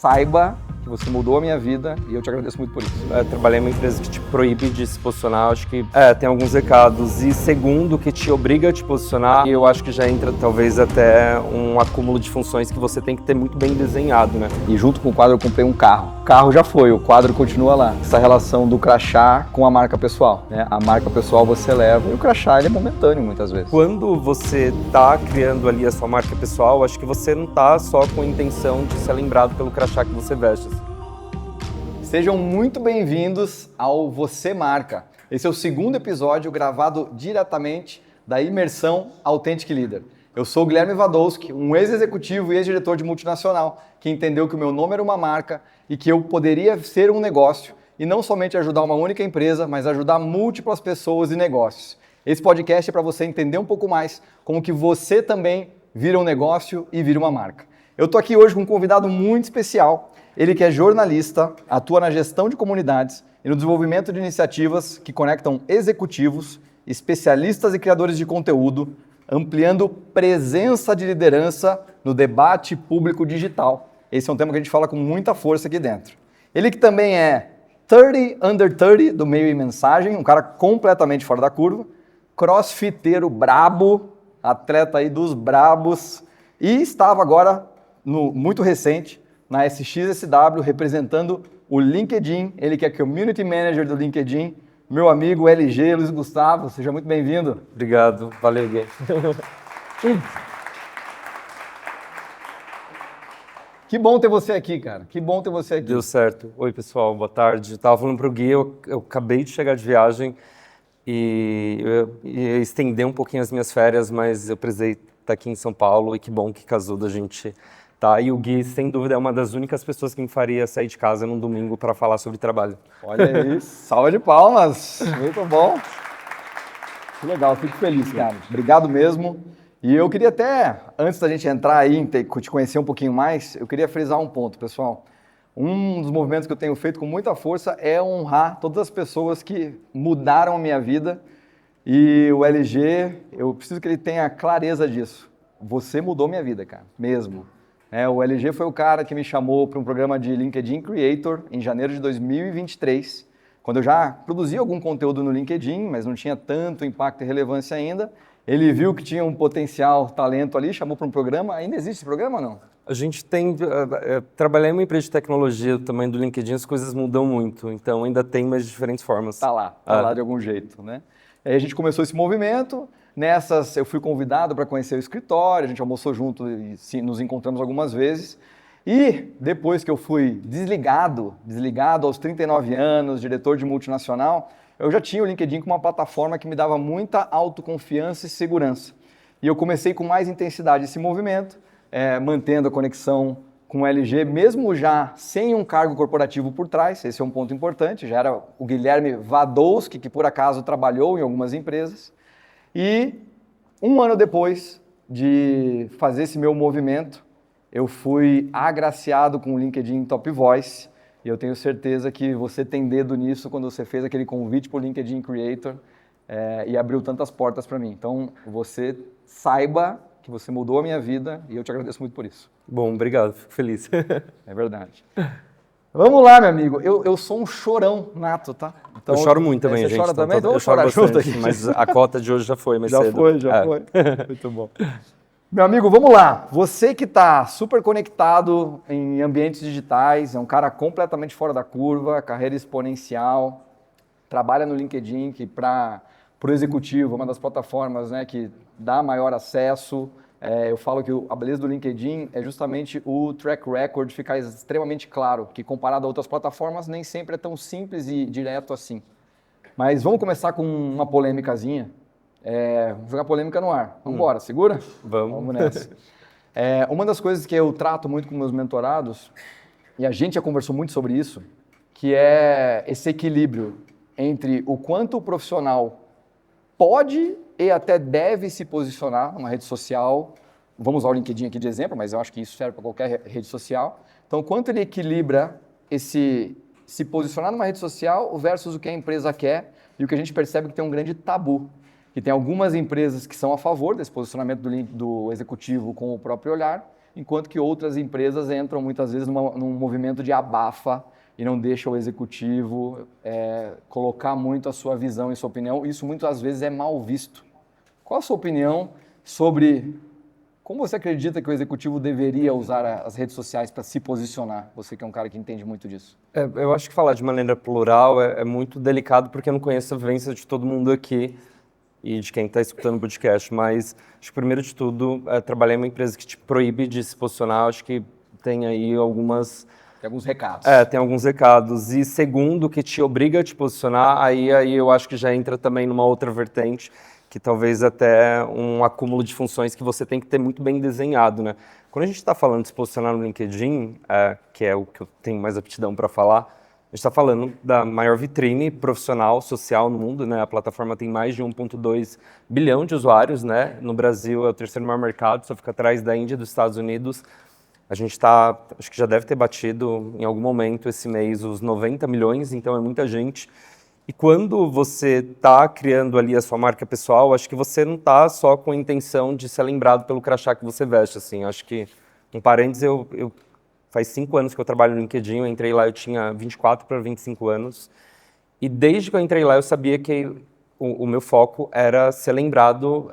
Saiba que você mudou a minha vida e eu te agradeço muito por isso. Trabalhei em uma empresa que te proíbe de se posicionar, acho que tem alguns recados. E segundo, que te obriga a te posicionar, e eu acho que já entra talvez até um acúmulo de funções que você tem que ter muito bem desenhado, né? E junto com o quadro eu comprei um carro. O carro já foi, o quadro continua lá. Essa relação do crachá com a marca pessoal, né? A marca pessoal você leva e o crachá ele é momentâneo muitas vezes. Quando você tá criando ali a sua marca pessoal, acho que você não tá só com a intenção de ser lembrado pelo crachá que você veste. Sejam muito bem-vindos ao Você Marca. Esse é o segundo episódio gravado diretamente da imersão Authentic Leader. Eu sou o Guilherme Wadowski, um ex-executivo e ex-diretor de multinacional, que entendeu que o meu nome era uma marca e que eu poderia ser um negócio e não somente ajudar uma única empresa, mas ajudar múltiplas pessoas e negócios. Esse podcast é para você entender um pouco mais como que você também vira um negócio e vira uma marca. Eu estou aqui hoje com um convidado muito especial. Ele que é jornalista, atua na gestão de comunidades e no desenvolvimento de iniciativas que conectam executivos, especialistas e criadores de conteúdo, ampliando presença de liderança no debate público digital. Esse é um tema que a gente fala com muita força aqui dentro. Ele que também é 30 Under 30 do Meio e Mensagem, um cara completamente fora da curva, crossfiteiro brabo, atleta aí dos brabos, e estava agora, muito recente, na SXSW, representando o LinkedIn, ele que é Community Manager do LinkedIn, meu amigo LG, Luiz Gustavo, seja muito bem-vindo. Obrigado, valeu, Gui. Que bom ter você aqui, cara, que bom ter você aqui. Deu certo. Oi, pessoal, boa tarde. Estava falando para o Gui, eu acabei de chegar de viagem e eu ia estender um pouquinho as minhas férias, mas eu precisei estar aqui em São Paulo e que bom que casou da gente. Tá, e o Gui, sem dúvida, é uma das únicas pessoas que me faria sair de casa num domingo para falar sobre trabalho. Olha isso, salva de palmas, muito bom. Que legal, fico feliz, cara. Obrigado mesmo. E eu queria até, antes da gente entrar aí, te conhecer um pouquinho mais, eu queria frisar um ponto, pessoal. Um dos movimentos que eu tenho feito com muita força é honrar todas as pessoas que mudaram a minha vida. E o LG, eu preciso que ele tenha clareza disso. Você mudou minha vida, cara, mesmo. O LG foi o cara que me chamou para um programa de LinkedIn Creator em janeiro de 2023, quando eu já produzia algum conteúdo no LinkedIn, mas não tinha tanto impacto e relevância ainda. Ele viu que tinha um potencial, talento ali, chamou para um programa. Ainda existe esse programa ou não? A gente tem... trabalhar em uma empresa de tecnologia, o tamanho do LinkedIn, as coisas mudam muito, então ainda tem, mas de diferentes formas. Tá lá de algum jeito, né? Aí a gente começou esse movimento. Nessas, eu fui convidado para conhecer o escritório, a gente almoçou junto e nos encontramos algumas vezes. E depois que eu fui desligado aos 39 anos, diretor de multinacional, eu já tinha o LinkedIn como uma plataforma que me dava muita autoconfiança e segurança. E eu comecei com mais intensidade esse movimento, mantendo a conexão com o LG, mesmo já sem um cargo corporativo por trás, esse é um ponto importante, já era o Guilherme Wadowski, que por acaso trabalhou em algumas empresas. E um ano depois de fazer esse meu movimento, eu fui agraciado com o LinkedIn Top Voice e eu tenho certeza que você tem dedo nisso quando você fez aquele convite para o LinkedIn Creator e abriu tantas portas para mim. Então, você saiba que você mudou a minha vida e eu te agradeço muito por isso. Bom, obrigado, fico feliz. É verdade. Vamos lá, meu amigo. Eu sou um chorão nato, tá? Então, eu choro muito também, você gente. Chora também? Então, eu choro junto aqui. Mas a cota de hoje já foi mais cedo. Já foi. Muito bom. Meu amigo, vamos lá. Você que está super conectado em ambientes digitais, é um cara completamente fora da curva, carreira exponencial, trabalha no LinkedIn, que para o executivo, uma das plataformas, né, que dá maior acesso. Eu falo que a beleza do LinkedIn é justamente o track record ficar extremamente claro, que comparado a outras plataformas nem sempre é tão simples e direto assim. Mas vamos começar com uma polêmicazinha. Vamos jogar polêmica no ar. Vamos embora, segura? Vamos nessa. Uma das coisas que eu trato muito com meus mentorados, e a gente já conversou muito sobre isso, que é esse equilíbrio entre o quanto o profissional pode e até deve se posicionar numa rede social. Vamos usar o LinkedIn aqui de exemplo, mas eu acho que isso serve para qualquer rede social. Então, quanto ele equilibra se posicionar numa rede social versus o que a empresa quer e o que a gente percebe que tem um grande tabu. Que tem algumas empresas que são a favor desse posicionamento do executivo com o próprio olhar enquanto que outras empresas entram muitas vezes num movimento de abafa e não deixam o executivo colocar muito a sua visão e sua opinião. Isso muitas vezes é mal visto. Qual a sua opinião sobre como você acredita que o executivo deveria usar as redes sociais para se posicionar? Você que é um cara que entende muito disso. Eu acho que falar de maneira plural é muito delicado porque eu não conheço a vivência de todo mundo aqui e de quem está escutando o podcast, mas acho que primeiro de tudo, trabalhar em uma empresa que te proíbe de se posicionar, acho que tem aí algumas... Tem alguns recados. Tem alguns recados. E segundo, que te obriga a te posicionar, aí eu acho que já entra também numa outra vertente, que talvez até um acúmulo de funções que você tem que ter muito bem desenhado, né? Quando a gente está falando de se posicionar no LinkedIn, que é o que eu tenho mais aptidão para falar, a gente está falando da maior vitrine profissional, social no mundo, né? A plataforma tem mais de 1,2 bilhão de usuários, né? No Brasil é o terceiro maior mercado, só fica atrás da Índia e dos Estados Unidos. A gente acho que já deve ter batido em algum momento esse mês os 90 milhões, então é muita gente. E quando você está criando ali a sua marca pessoal, acho que você não está só com a intenção de ser lembrado pelo crachá que você veste, assim. Acho que, um parênteses, faz 5 anos que eu trabalho no LinkedIn, eu entrei lá, eu tinha 24 para 25 anos. E desde que eu entrei lá, eu sabia que o meu foco era ser lembrado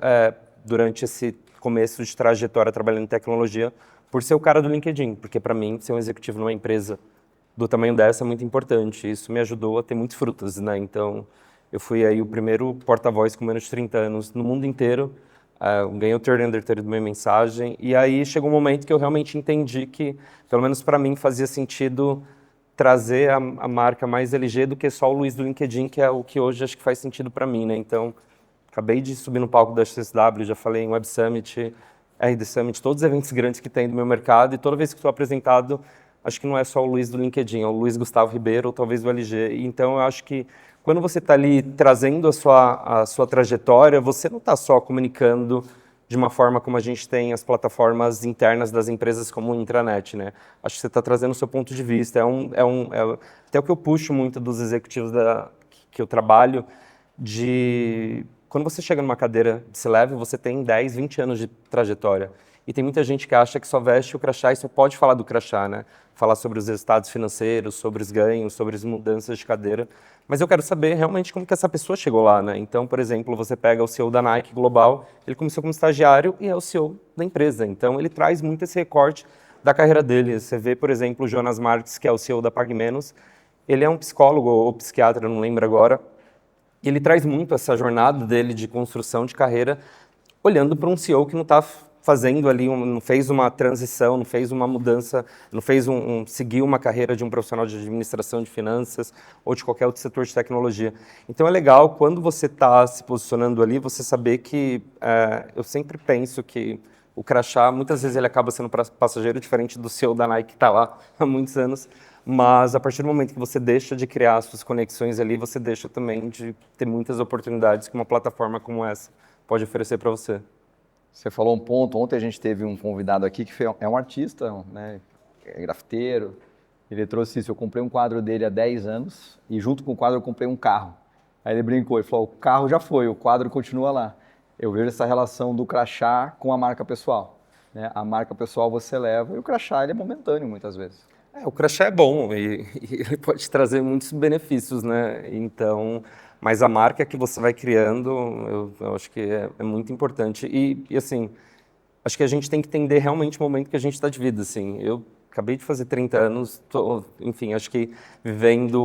durante esse começo de trajetória trabalhando em tecnologia por ser o cara do LinkedIn, porque para mim, ser um executivo numa empresa do tamanho dessa é muito importante. Isso me ajudou a ter muitos frutos, né? Então, eu fui aí o primeiro porta-voz com menos de 30 anos no mundo inteiro. Ganhei o Third Under 30 do Meia Mensagem. E aí chegou um momento que eu realmente entendi que, pelo menos para mim, fazia sentido trazer a marca mais LG do que só o Luiz do LinkedIn, que é o que hoje acho que faz sentido para mim, né? Então, acabei de subir no palco da XSW, já falei em Web Summit, RD Summit, todos os eventos grandes que tem do meu mercado, e toda vez que estou apresentado, acho que não é só o Luiz do LinkedIn, é o Luiz Gustavo Ribeiro ou talvez do LG. Então, eu acho que quando você está ali trazendo a sua trajetória, você não está só comunicando de uma forma como a gente tem as plataformas internas das empresas como o intranet, né? Acho que você está trazendo o seu ponto de vista. Até o que eu puxo muito dos executivos que eu trabalho, de quando você chega numa cadeira de C-Level, você tem 10, 20 anos de trajetória. E tem muita gente que acha que só veste o crachá e só pode falar do crachá, né? Falar sobre os resultados financeiros, sobre os ganhos, sobre as mudanças de cadeira. Mas eu quero saber realmente como que essa pessoa chegou lá, né? Então, por exemplo, você pega o CEO da Nike Global, ele começou como estagiário e é o CEO da empresa. Então, ele traz muito esse recorte da carreira dele. Você vê, por exemplo, o Jonas Marques, que é o CEO da PagMenos. Ele é um psicólogo ou psiquiatra, não lembro agora. E ele traz muito essa jornada dele de construção de carreira, olhando para um CEO que não está fazendo ali, não fez uma transição, não fez uma mudança, não fez seguir uma carreira de um profissional de administração de finanças ou de qualquer outro setor de tecnologia. Então é legal, quando você está se posicionando ali, você saber que eu sempre penso que o crachá, muitas vezes ele acaba sendo passageiro, diferente do CEO da Nike que está lá há muitos anos, mas a partir do momento que você deixa de criar suas conexões ali, você deixa também de ter muitas oportunidades que uma plataforma como essa pode oferecer para você. Você falou um ponto, ontem a gente teve um convidado aqui que é um artista, né, é grafiteiro. Ele trouxe isso, eu comprei um quadro dele há 10 anos e junto com o quadro eu comprei um carro. Aí ele brincou, ele falou, o carro já foi, o quadro continua lá. Eu vejo essa relação do crachá com a marca pessoal, né? A marca pessoal você leva e o crachá ele é momentâneo muitas vezes. O crachá é bom e ele pode trazer muitos benefícios, né? Então, mas a marca que você vai criando, eu acho que é muito importante. E assim, acho que a gente tem que entender realmente o momento que a gente está de vida, assim. Eu acabei de fazer 30 anos, enfim, acho que vivendo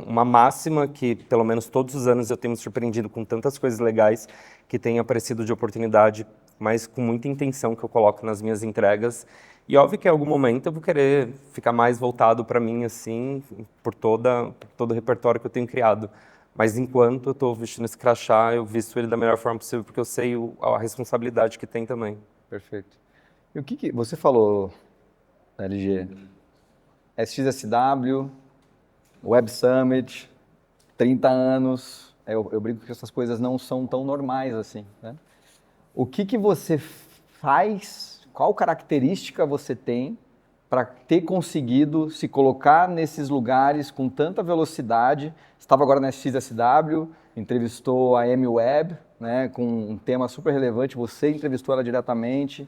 uma máxima que, pelo menos todos os anos, eu tenho me surpreendido com tantas coisas legais que têm aparecido de oportunidade, mas com muita intenção que eu coloco nas minhas entregas. E óbvio que em algum momento eu vou querer ficar mais voltado para mim, assim, por todo o repertório que eu tenho criado. Mas enquanto eu estou vestindo esse crachá, eu visto ele da melhor forma possível, porque eu sei a responsabilidade que tem também. Perfeito. E o que você falou, LG? SXSW, Web Summit, 30 anos. Eu brinco que essas coisas não são tão normais assim, né? O que você faz, qual característica você tem para ter conseguido se colocar nesses lugares com tanta velocidade? Estava agora na XSW, entrevistou a Amy Webb, né, com um tema super relevante, você entrevistou ela diretamente.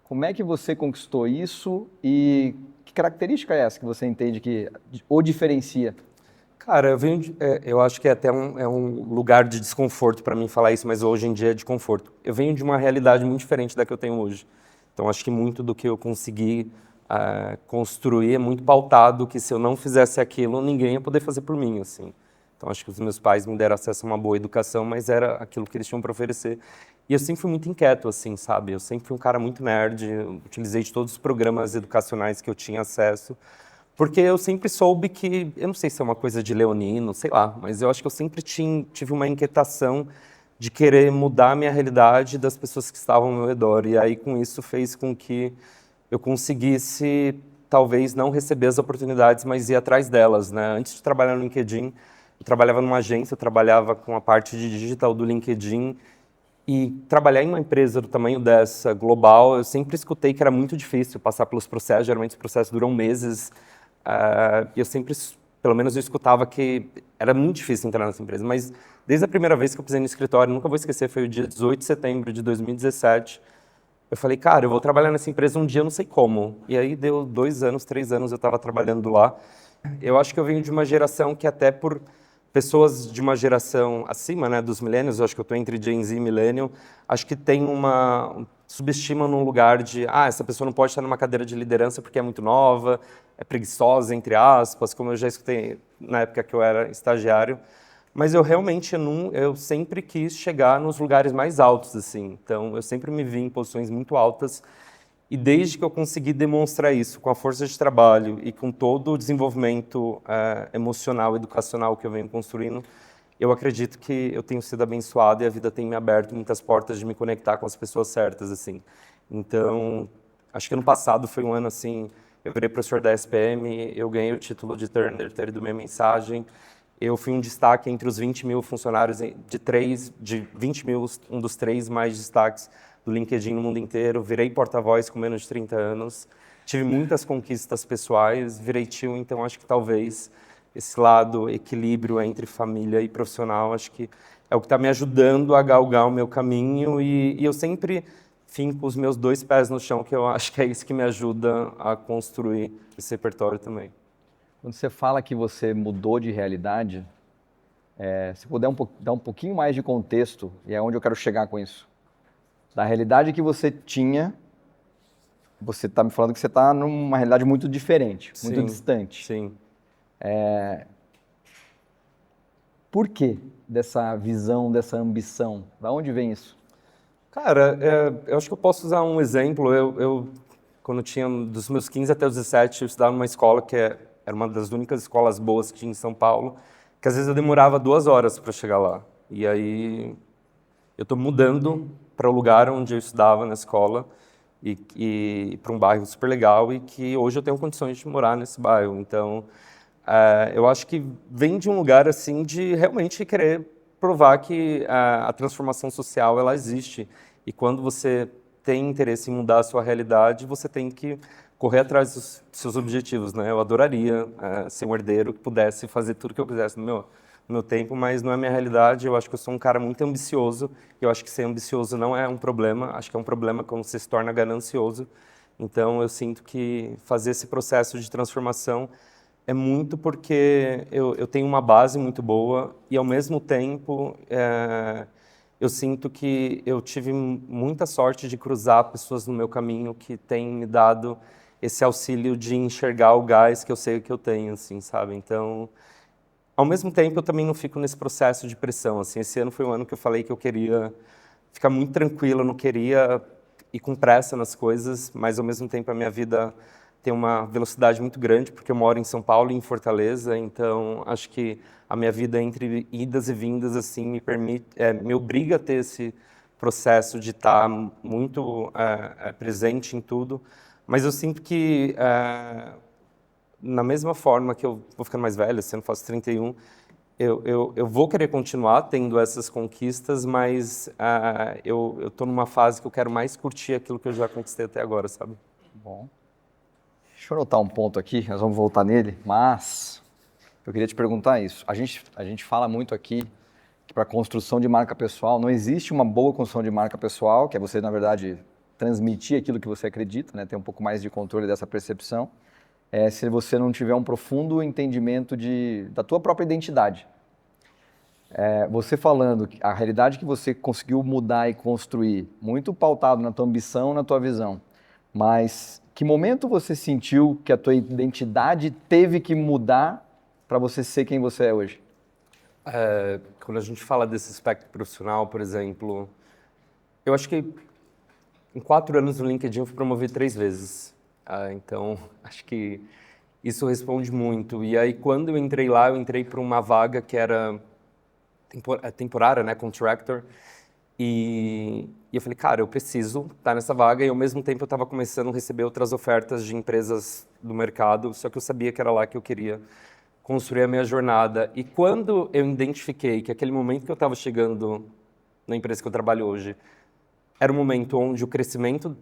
Como é que você conquistou isso e que característica é essa que você entende que o diferencia? Cara, eu acho que é até um lugar de desconforto para mim falar isso, mas hoje em dia é de conforto. Eu venho de uma realidade muito diferente da que eu tenho hoje. Então, acho que muito do que eu consegui construir é muito pautado que se eu não fizesse aquilo, ninguém ia poder fazer por mim, assim. Então, acho que os meus pais me deram acesso a uma boa educação, mas era aquilo que eles tinham para oferecer. E eu sempre fui muito inquieto, assim, sabe? Eu sempre fui um cara muito nerd, eu utilizei de todos os programas educacionais que eu tinha acesso, porque eu sempre soube que, eu não sei se é uma coisa de leonino, sei lá, mas eu acho que eu sempre tive uma inquietação de querer mudar a minha realidade das pessoas que estavam ao meu redor. E aí, com isso, fez com que eu conseguisse, talvez, não receber as oportunidades, mas ir atrás delas, né? Antes de trabalhar no LinkedIn, eu trabalhava numa agência, eu trabalhava com a parte de digital do LinkedIn, e trabalhar em uma empresa do tamanho dessa, global, eu sempre escutei que era muito difícil passar pelos processos, geralmente os processos duram meses, e eu sempre, pelo menos eu escutava que era muito difícil entrar nessa empresa, mas desde a primeira vez que eu pisei no escritório, nunca vou esquecer, foi o dia 18 de setembro de 2017, eu falei, cara, eu vou trabalhar nessa empresa um dia, eu não sei como. E aí deu 2 anos, 3 anos eu estava trabalhando lá. Eu acho que eu venho de uma geração que até por pessoas de uma geração acima, né, dos millennials, eu acho que eu estou entre Gen Z e Millennial, acho que tem subestima num lugar de, essa pessoa não pode estar numa cadeira de liderança porque é muito nova, é preguiçosa, entre aspas, como eu já escutei na época que eu era estagiário. Mas eu realmente eu sempre quis chegar nos lugares mais altos, assim. Então, eu sempre me vi em posições muito altas. E desde que eu consegui demonstrar isso com a força de trabalho e com todo o desenvolvimento emocional, educacional que eu venho construindo, eu acredito que eu tenho sido abençoado e a vida tem me aberto muitas portas de me conectar com as pessoas certas, assim. Então, acho que ano passado foi um ano assim, eu virei professor da SPM, eu ganhei o título de Turner do Minha Mensagem, eu fui um destaque entre os 20 mil funcionários de 20 mil, um dos 3 mais destaques do LinkedIn no mundo inteiro, virei porta-voz com menos de 30 anos, tive muitas conquistas pessoais, virei tio, então acho que talvez esse lado, equilíbrio entre família e profissional, acho que é o que está me ajudando a galgar o meu caminho e eu sempre finco os meus 2 pés no chão, que eu acho que é isso que me ajuda a construir esse repertório também. Quando você fala que você mudou de realidade, se puder dar um pouquinho mais de contexto, e é onde eu quero chegar com isso. Da realidade que você tinha, você está me falando que você está numa realidade muito diferente, muito Sim, distante. sim. Por que dessa visão, dessa ambição? Da onde vem isso? Cara, eu acho que eu posso usar um exemplo. Quando tinha dos meus 15 até os 17, eu estudava numa escola que era uma das únicas escolas boas que tinha em São Paulo, que às vezes eu demorava 2 horas para chegar lá. E aí eu estou mudando para o lugar onde eu estudava na escola e para um bairro super legal e que hoje eu tenho condições de morar nesse bairro. Então, eu acho que vem de um lugar assim de realmente querer provar que a transformação social ela existe e quando você tem interesse em mudar a sua realidade, você tem que correr atrás dos seus objetivos, né? Eu adoraria ser um herdeiro que pudesse fazer tudo que eu quisesse no meu tempo, mas não é minha realidade. Eu acho que eu sou um cara muito ambicioso. Eu acho que ser ambicioso não é um problema. Acho que é um problema quando você se torna ganancioso. Então, eu sinto que fazer esse processo de transformação é muito porque eu tenho uma base muito boa e, ao mesmo tempo, eu sinto que eu tive muita sorte de cruzar pessoas no meu caminho que têm me dado esse auxílio de enxergar o gás que eu sei que eu tenho, assim, sabe? Então, ao mesmo tempo, eu também não fico nesse processo de pressão, assim. Esse ano foi um ano que eu falei que eu queria ficar muito tranquilo, eu não queria ir com pressa nas coisas, mas ao mesmo tempo a minha vida tem uma velocidade muito grande, porque eu moro em São Paulo e em Fortaleza, então acho que a minha vida entre idas e vindas assim me obriga a ter esse processo de estar muito presente em tudo, mas eu sinto que na mesma forma que eu vou ficando mais velho, esse ano eu faço 31, eu vou querer continuar tendo essas conquistas, mas eu estou numa fase que eu quero mais curtir aquilo que eu já conquistei até agora, sabe? Bom, deixa eu anotar um ponto aqui, nós vamos voltar nele, mas eu queria te perguntar isso. A gente fala muito aqui que para construção de marca pessoal, não existe uma boa construção de marca pessoal, que é você, na verdade, transmitir aquilo que você acredita, né? Ter um pouco mais de controle dessa percepção, se você não tiver um profundo entendimento da tua própria identidade. Você falando que a realidade que você conseguiu mudar e construir, muito pautado na tua ambição, na tua visão, mas que momento você sentiu que a tua identidade teve que mudar para você ser quem você é hoje? Quando a gente fala desse aspecto profissional, por exemplo, eu acho que em 4 anos no LinkedIn eu fui promovido 3 vezes. Então, acho que isso responde muito. E aí, quando eu entrei lá, eu entrei para uma vaga que era temporária, né, contractor. E eu falei, cara, eu preciso estar nessa vaga. E ao mesmo tempo eu estava começando a receber outras ofertas de empresas do mercado, só que eu sabia que era lá que eu queria construir a minha jornada. E quando eu identifiquei que aquele momento que eu estava chegando na empresa que eu trabalho hoje era um momento onde o crescimento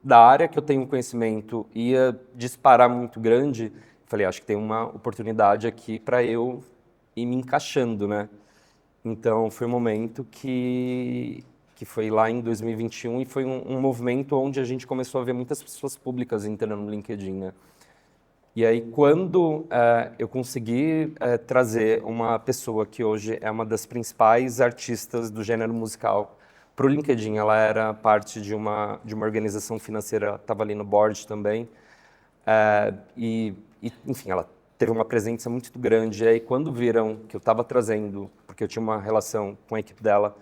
da área que eu tenho conhecimento ia disparar muito grande, falei, acho que tem uma oportunidade aqui para eu ir me encaixando, né? Então, foi um momento que foi lá em 2021 e foi um movimento onde a gente começou a ver muitas pessoas públicas entrando no LinkedIn, né? E aí, quando eu consegui trazer uma pessoa que hoje é uma das principais artistas do gênero musical para o LinkedIn, ela era parte de uma organização financeira, estava ali no board também, enfim, ela teve uma presença muito grande. E aí, quando viram que eu estava trazendo, porque eu tinha uma relação com a equipe dela,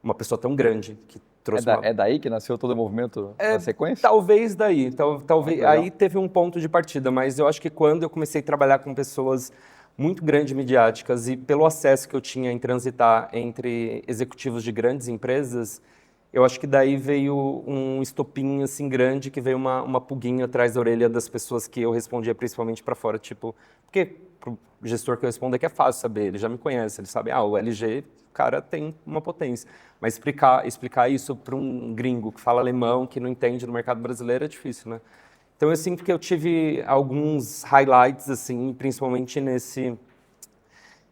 uma pessoa tão grande que trouxe É daí que nasceu todo o movimento da sequência? Talvez daí, talvez Legal. aí teve um ponto de partida, mas eu acho que quando eu comecei a trabalhar com pessoas muito grandes midiáticas e pelo acesso que eu tinha em transitar entre executivos de grandes empresas, eu acho que daí veio um estopim assim grande, que veio uma pulguinha atrás da orelha das pessoas que eu respondia principalmente para fora, tipo, porque pro gestor que eu respondo é que é fácil saber, ele já me conhece, ele sabe, o LG, o cara tem uma potência, mas explicar isso para um gringo que fala alemão, que não entende no mercado brasileiro é difícil, né? Então eu sinto que eu tive alguns highlights assim, principalmente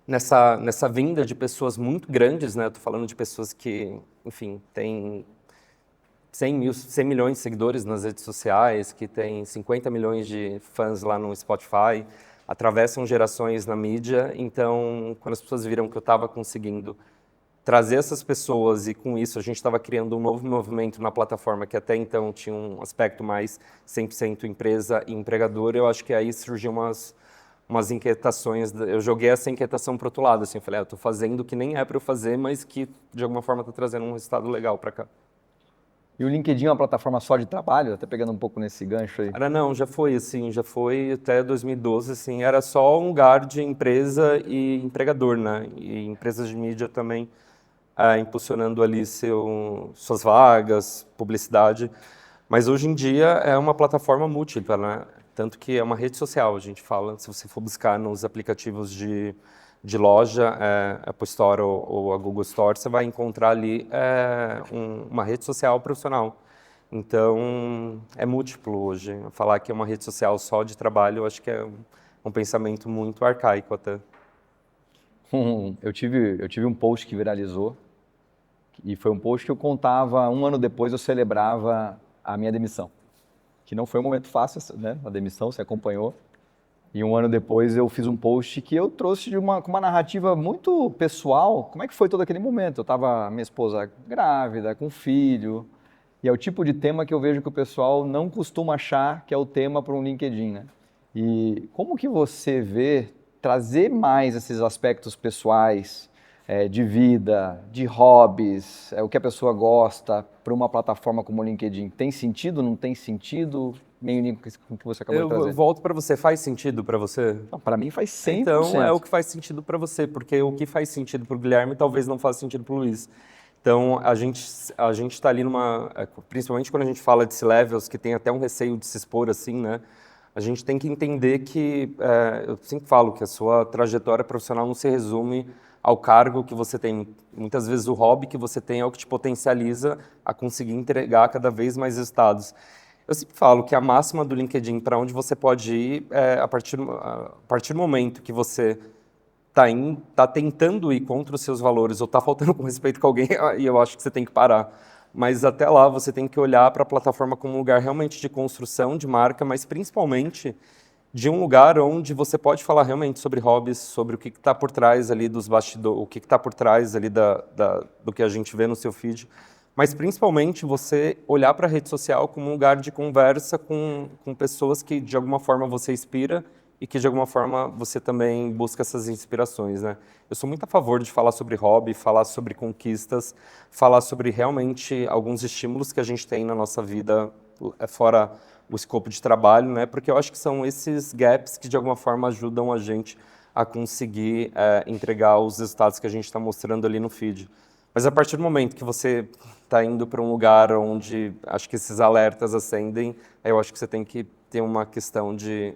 nessa vinda de pessoas muito grandes, né? Eu tô falando de pessoas que, enfim, têm 100 milhões de seguidores nas redes sociais, que têm 50 milhões de fãs lá no Spotify, atravessam gerações na mídia. Então, quando as pessoas viram que eu estava conseguindo trazer essas pessoas e com isso a gente estava criando um novo movimento na plataforma que até então tinha um aspecto mais 100% empresa e empregador, eu acho que aí surgiu umas inquietações, eu joguei essa inquietação para o outro lado, assim, eu falei, eu estou fazendo o que nem é para eu fazer, mas que de alguma forma está trazendo um resultado legal para cá. E o LinkedIn é uma plataforma só de trabalho? Até pegando um pouco nesse gancho aí. Não, já foi até 2012, assim, era só um lugar de empresa e empregador, né, e empresas de mídia também impulsionando ali suas vagas, publicidade, mas hoje em dia é uma plataforma múltipla, né? Tanto que é uma rede social, a gente fala, se você for buscar nos aplicativos de loja, a Apple Store ou a Google Store, você vai encontrar ali uma rede social profissional. Então, é múltiplo hoje. Falar que é uma rede social só de trabalho, eu acho que é um pensamento muito arcaico até. Eu tive um post que viralizou, e foi um post que eu contava, 1 ano depois eu celebrava a minha demissão. Que não foi um momento fácil, né? A demissão, você acompanhou. E 1 ano depois eu fiz um post que eu trouxe com uma narrativa muito pessoal. Como é que foi todo aquele momento? Eu estava, minha esposa grávida, com filho. E é o tipo de tema que eu vejo que o pessoal não costuma achar que é o tema para um LinkedIn, né? E como que você vê trazer mais esses aspectos pessoais, de vida, de hobbies, o que a pessoa gosta para uma plataforma como o LinkedIn? Tem sentido, não tem sentido? Meio com o que você acabou de trazer. Eu volto para você, faz sentido para você? Para mim faz 100%. Então é o que faz sentido para você, porque o que faz sentido para o Guilherme talvez não faça sentido para o Luiz. Então a gente está ali principalmente quando a gente fala de C-levels, que tem até um receio de se expor assim, né? A gente tem que entender que, eu sempre falo que a sua trajetória profissional não se resume ao cargo que você tem. Muitas vezes o hobby que você tem é o que te potencializa a conseguir entregar cada vez mais resultados. Eu sempre falo que a máxima do LinkedIn para onde você pode ir a partir do momento que você está tentando ir contra os seus valores ou está faltando com respeito com alguém, e eu acho que você tem que parar. mas até lá você tem que olhar para a plataforma como um lugar realmente de construção de marca, mas principalmente de um lugar onde você pode falar realmente sobre hobbies, sobre o que está por trás ali dos bastidores, o que está por trás ali do que a gente vê no seu feed, mas principalmente você olhar para a rede social como um lugar de conversa com pessoas que de alguma forma você inspira e que de alguma forma você também busca essas inspirações, né? Eu sou muito a favor de falar sobre hobby, falar sobre conquistas, falar sobre realmente alguns estímulos que a gente tem na nossa vida fora o escopo de trabalho, né? Porque eu acho que são esses gaps que de alguma forma ajudam a gente a conseguir entregar os resultados que a gente está mostrando ali no feed. Mas a partir do momento que você está indo para um lugar onde acho que esses alertas acendem, aí eu acho que você tem que ter uma questão de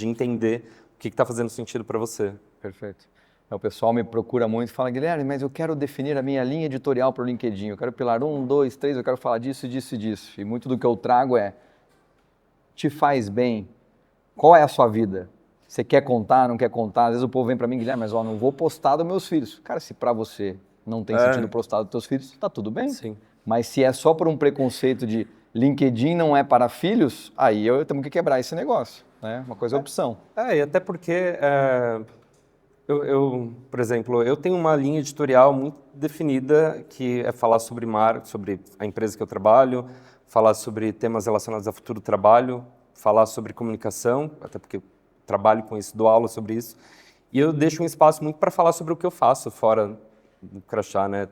entender o que está fazendo sentido para você. Perfeito. O pessoal me procura muito e fala, Guilherme, mas eu quero definir a minha linha editorial para o LinkedIn. Eu quero pilar 1, 2, 3, eu quero falar disso, disso e disso. E muito do que eu trago te faz bem? Qual é a sua vida? Você quer contar, não quer contar? Às vezes o povo vem para mim, Guilherme, mas não vou postar dos meus filhos. Cara, se para você não tem sentido postar dos teus filhos, tá tudo bem. Sim. Mas se é só por um preconceito de LinkedIn não é para filhos, aí eu tenho que quebrar esse negócio, né? Uma coisa é opção. E até porque por exemplo, eu tenho uma linha editorial muito definida que é falar sobre marca, sobre a empresa que eu trabalho, falar sobre temas relacionados ao futuro do trabalho, falar sobre comunicação, até porque eu trabalho com isso, dou aula sobre isso, e eu deixo um espaço muito para falar sobre o que eu faço fora do crachá, né?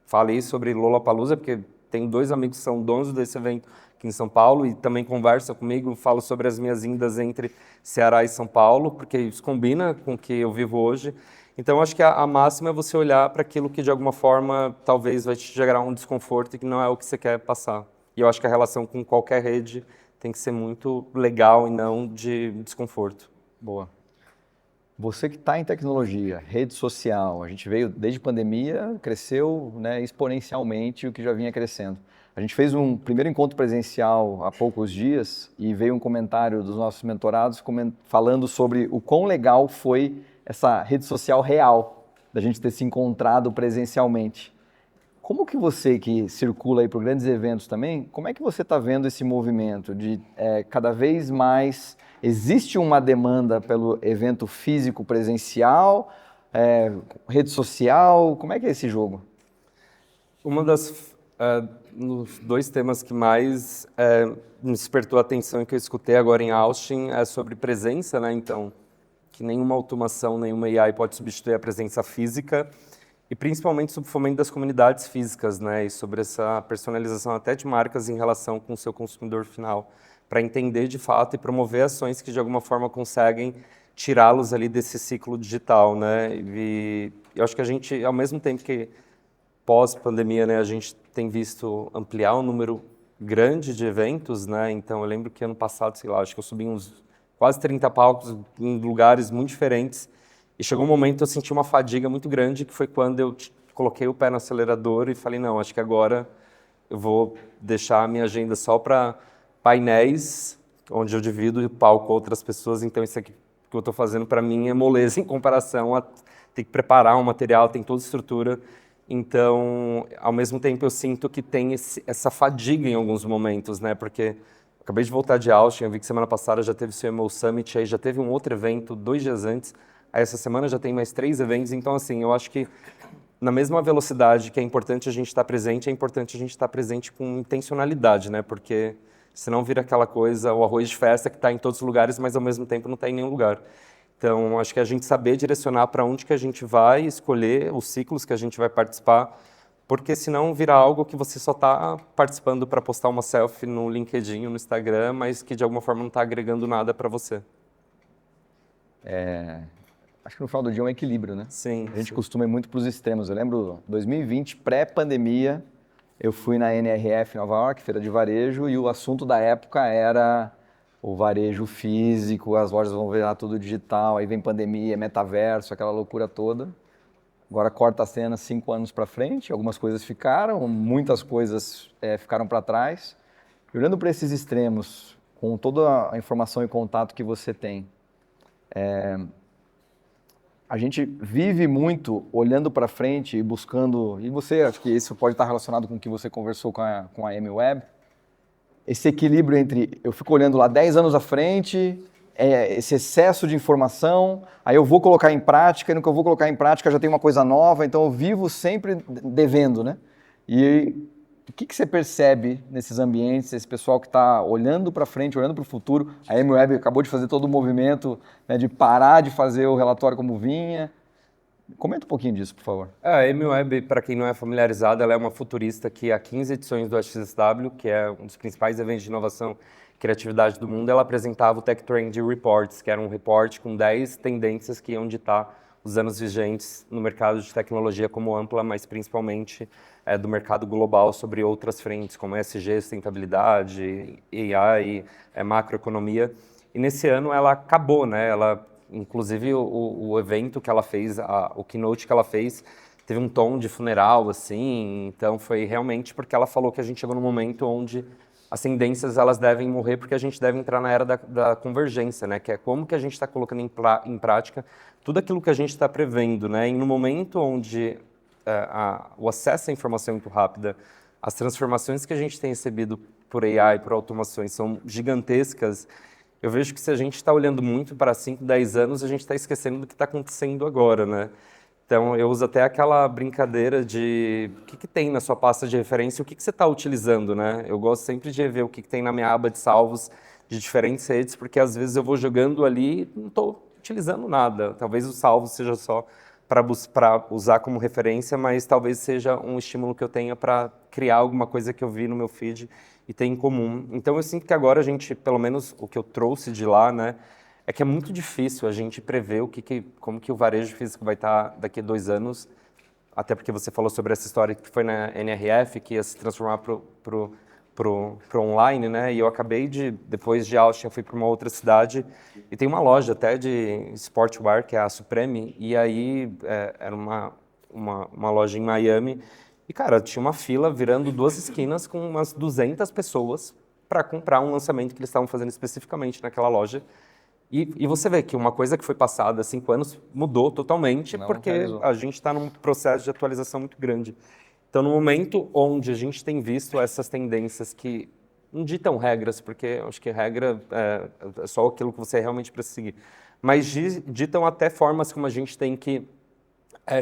Falei sobre Lollapalooza porque tenho 2 amigos que são donos desse evento aqui em São Paulo e também conversam comigo, falo sobre as minhas indas entre Ceará e São Paulo, porque isso combina com o que eu vivo hoje. Então, acho que a máxima é você olhar para aquilo que, de alguma forma, talvez vai te gerar um desconforto e que não é o que você quer passar. E eu acho que a relação com qualquer rede tem que ser muito legal e não de desconforto. Boa. Você que está em tecnologia, rede social, a gente veio desde pandemia, cresceu, né, exponencialmente o que já vinha crescendo. A gente fez um primeiro encontro presencial há poucos dias e veio um comentário dos nossos mentorados falando sobre o quão legal foi essa rede social real, da gente ter se encontrado presencialmente. Como que você que circula aí por grandes eventos também, como é que você está vendo esse movimento de cada vez mais existe uma demanda pelo evento físico presencial, rede social, como é que é esse jogo? Uma das nos 2 temas que mais me despertou a atenção e que eu escutei agora em Austin é sobre presença, né? Então, que nenhuma automação, nenhuma AI pode substituir a presença física e principalmente sobre o fomento das comunidades físicas, né? E sobre essa personalização até de marcas em relação com o seu consumidor final, para entender de fato e promover ações que de alguma forma conseguem tirá-los ali desse ciclo digital, né? E eu acho que a gente, ao mesmo tempo que pós-pandemia, né, a gente tem visto ampliar um número grande de eventos, né? Então eu lembro que ano passado, sei lá, acho que eu subi uns quase 30 palcos em lugares muito diferentes. E chegou um momento eu senti uma fadiga muito grande, que foi quando eu coloquei o pé no acelerador e falei, não, acho que agora eu vou deixar a minha agenda só para painéis, onde eu divido o palco com outras pessoas. Então isso aqui que eu estou fazendo para mim é moleza em comparação a ter que preparar um material, tem toda a estrutura. Então, ao mesmo tempo, eu sinto que tem essa fadiga em alguns momentos, né? Porque acabei de voltar de Austin, eu vi que semana passada já teve o CMO Summit, aí já teve um outro evento 2 dias antes, aí essa semana já tem mais 3 eventos, então assim, eu acho que na mesma velocidade que é importante a gente estar presente, é importante a gente estar presente com intencionalidade, né? Porque senão vira aquela coisa, o arroz de festa que está em todos os lugares, mas ao mesmo tempo não está em nenhum lugar. Então, acho que a gente saber direcionar para onde que a gente vai, escolher os ciclos que a gente vai participar, porque senão vira algo que você só está participando para postar uma selfie no LinkedIn ou no Instagram, mas que de alguma forma não está agregando nada para você. Acho que no final do dia é um equilíbrio, né? Sim. A gente costuma ir muito para os extremos. Eu lembro 2020, pré-pandemia, eu fui na NRF Nova York, feira de varejo, e o assunto da época era o varejo físico, as lojas vão virar tudo digital, aí vem pandemia, metaverso, aquela loucura toda. Agora corta a cena 5 anos para frente, algumas coisas ficaram, muitas coisas ficaram para trás. E olhando para esses extremos, com toda a informação e contato que você tem, a gente vive muito olhando para frente e buscando, e você, acho que isso pode estar relacionado com o que você conversou com a MWeb, esse equilíbrio entre eu fico olhando lá 10 anos à frente, esse excesso de informação, aí eu vou colocar em prática, e no que eu vou colocar em prática já tem uma coisa nova, então eu vivo sempre devendo, né? E o que você percebe nesses ambientes, esse pessoal que está olhando para frente, olhando para o futuro? A MWeb acabou de fazer todo o movimento, né, de parar de fazer o relatório como vinha. Comenta um pouquinho disso, por favor. A MWeb, para quem não é familiarizado, ela é uma futurista que há 15 edições do AXSW, que é um dos principais eventos de inovação e criatividade do mundo, ela apresentava o Tech Trend Reports, que era um report com 10 tendências que iam ditar os anos vigentes no mercado de tecnologia como ampla, mas principalmente do mercado global sobre outras frentes, como ESG, sustentabilidade, AI, macroeconomia. E nesse ano ela acabou, né? Ela, inclusive o evento que ela fez, o keynote que ela fez, teve um tom de funeral, assim, então foi realmente porque ela falou que a gente chegou num momento onde as tendências elas devem morrer porque a gente deve entrar na era da convergência, né? Que é como que a gente está colocando em prática tudo aquilo que a gente está prevendo, né? E no momento onde o acesso à informação é muito rápida, as transformações que a gente tem recebido por AI, por automações, são gigantescas. Eu vejo que se a gente está olhando muito para 5, 10 anos, a gente está esquecendo do que está acontecendo agora, né? Então, eu uso até aquela brincadeira de o que tem na sua pasta de referência e o que você está utilizando, né? Eu gosto sempre de ver o que tem na minha aba de salvos de diferentes redes, porque às vezes eu vou jogando ali e não estou utilizando nada. Talvez o salvo seja só para usar como referência, mas talvez seja um estímulo que eu tenha para criar alguma coisa que eu vi no meu feed e ter em comum. Então, eu sinto que agora a gente, pelo menos o que eu trouxe de lá, né? É que é muito difícil a gente prever como que o varejo físico vai estar daqui a 2 anos, até porque você falou sobre essa história que foi na NRF, que ia se transformar pro online, né? E eu acabei depois de Austin, eu fui para uma outra cidade e tem uma loja até de sportswear, que é a Supreme, e aí era uma loja em Miami, e cara, tinha uma fila virando 2 esquinas com umas 200 pessoas para comprar um lançamento que eles estavam fazendo especificamente naquela loja. E você vê que uma coisa que foi passada há 5 anos mudou totalmente, porque a gente está num processo de atualização muito grande. Então, no momento onde a gente tem visto essas tendências que não ditam regras, porque eu acho que regra é só aquilo que você realmente precisa seguir, mas ditam até formas como a gente tem que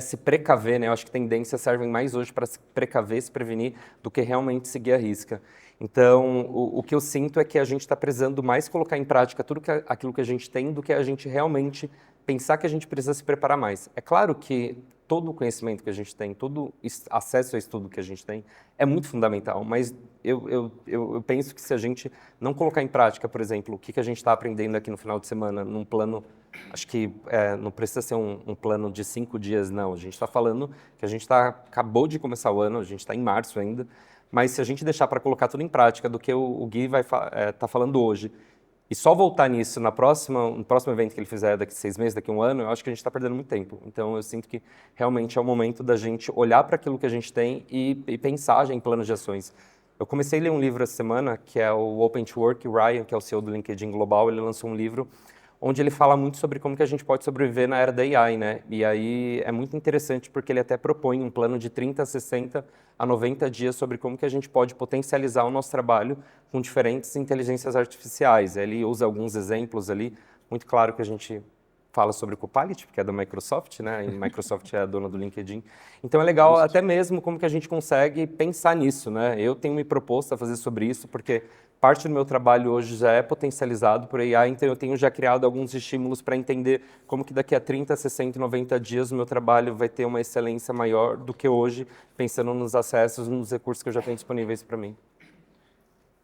se precaver, né? Eu acho que tendências servem mais hoje para se precaver, se prevenir, do que realmente seguir a risca. Então, o que eu sinto é que a gente está precisando mais colocar em prática aquilo que a gente tem do que a gente realmente pensar que a gente precisa se preparar mais. É claro que todo o conhecimento que a gente tem, todo acesso a estudo que a gente tem é muito fundamental, mas eu penso que se a gente não colocar em prática, por exemplo, o que a gente está aprendendo aqui no final de semana, num plano, acho que não precisa ser um plano de 5 dias, não. A gente está falando que a gente acabou de começar o ano, a gente está em março ainda, mas se a gente deixar para colocar tudo em prática do que o Gui vai tá falando hoje, e só voltar nisso no próximo evento que ele fizer daqui a 6 meses, daqui a 1 ano, eu acho que a gente está perdendo muito tempo. Então, eu sinto que realmente é o momento da gente olhar para aquilo que a gente tem e pensar já em planos de ações. Eu comecei a ler um livro essa semana, que é o Open to Work. O Ryan, que é o CEO do LinkedIn Global, ele lançou um livro onde ele fala muito sobre como que a gente pode sobreviver na era da AI, né? E aí é muito interessante porque ele até propõe um plano de 30, 60 a 90 dias sobre como que a gente pode potencializar o nosso trabalho com diferentes inteligências artificiais. Ele usa alguns exemplos ali, muito claro que a gente fala sobre o Copilot, porque é da Microsoft, né? E a Microsoft é a dona do LinkedIn. Então é legal até mesmo como que a gente consegue pensar nisso, né? Eu tenho me proposto a fazer sobre isso, porque parte do meu trabalho hoje já é potencializado por AI, então eu tenho já criado alguns estímulos para entender como que daqui a 30, 60, 90 dias o meu trabalho vai ter uma excelência maior do que hoje, pensando nos acessos, nos recursos que eu já tenho disponíveis para mim.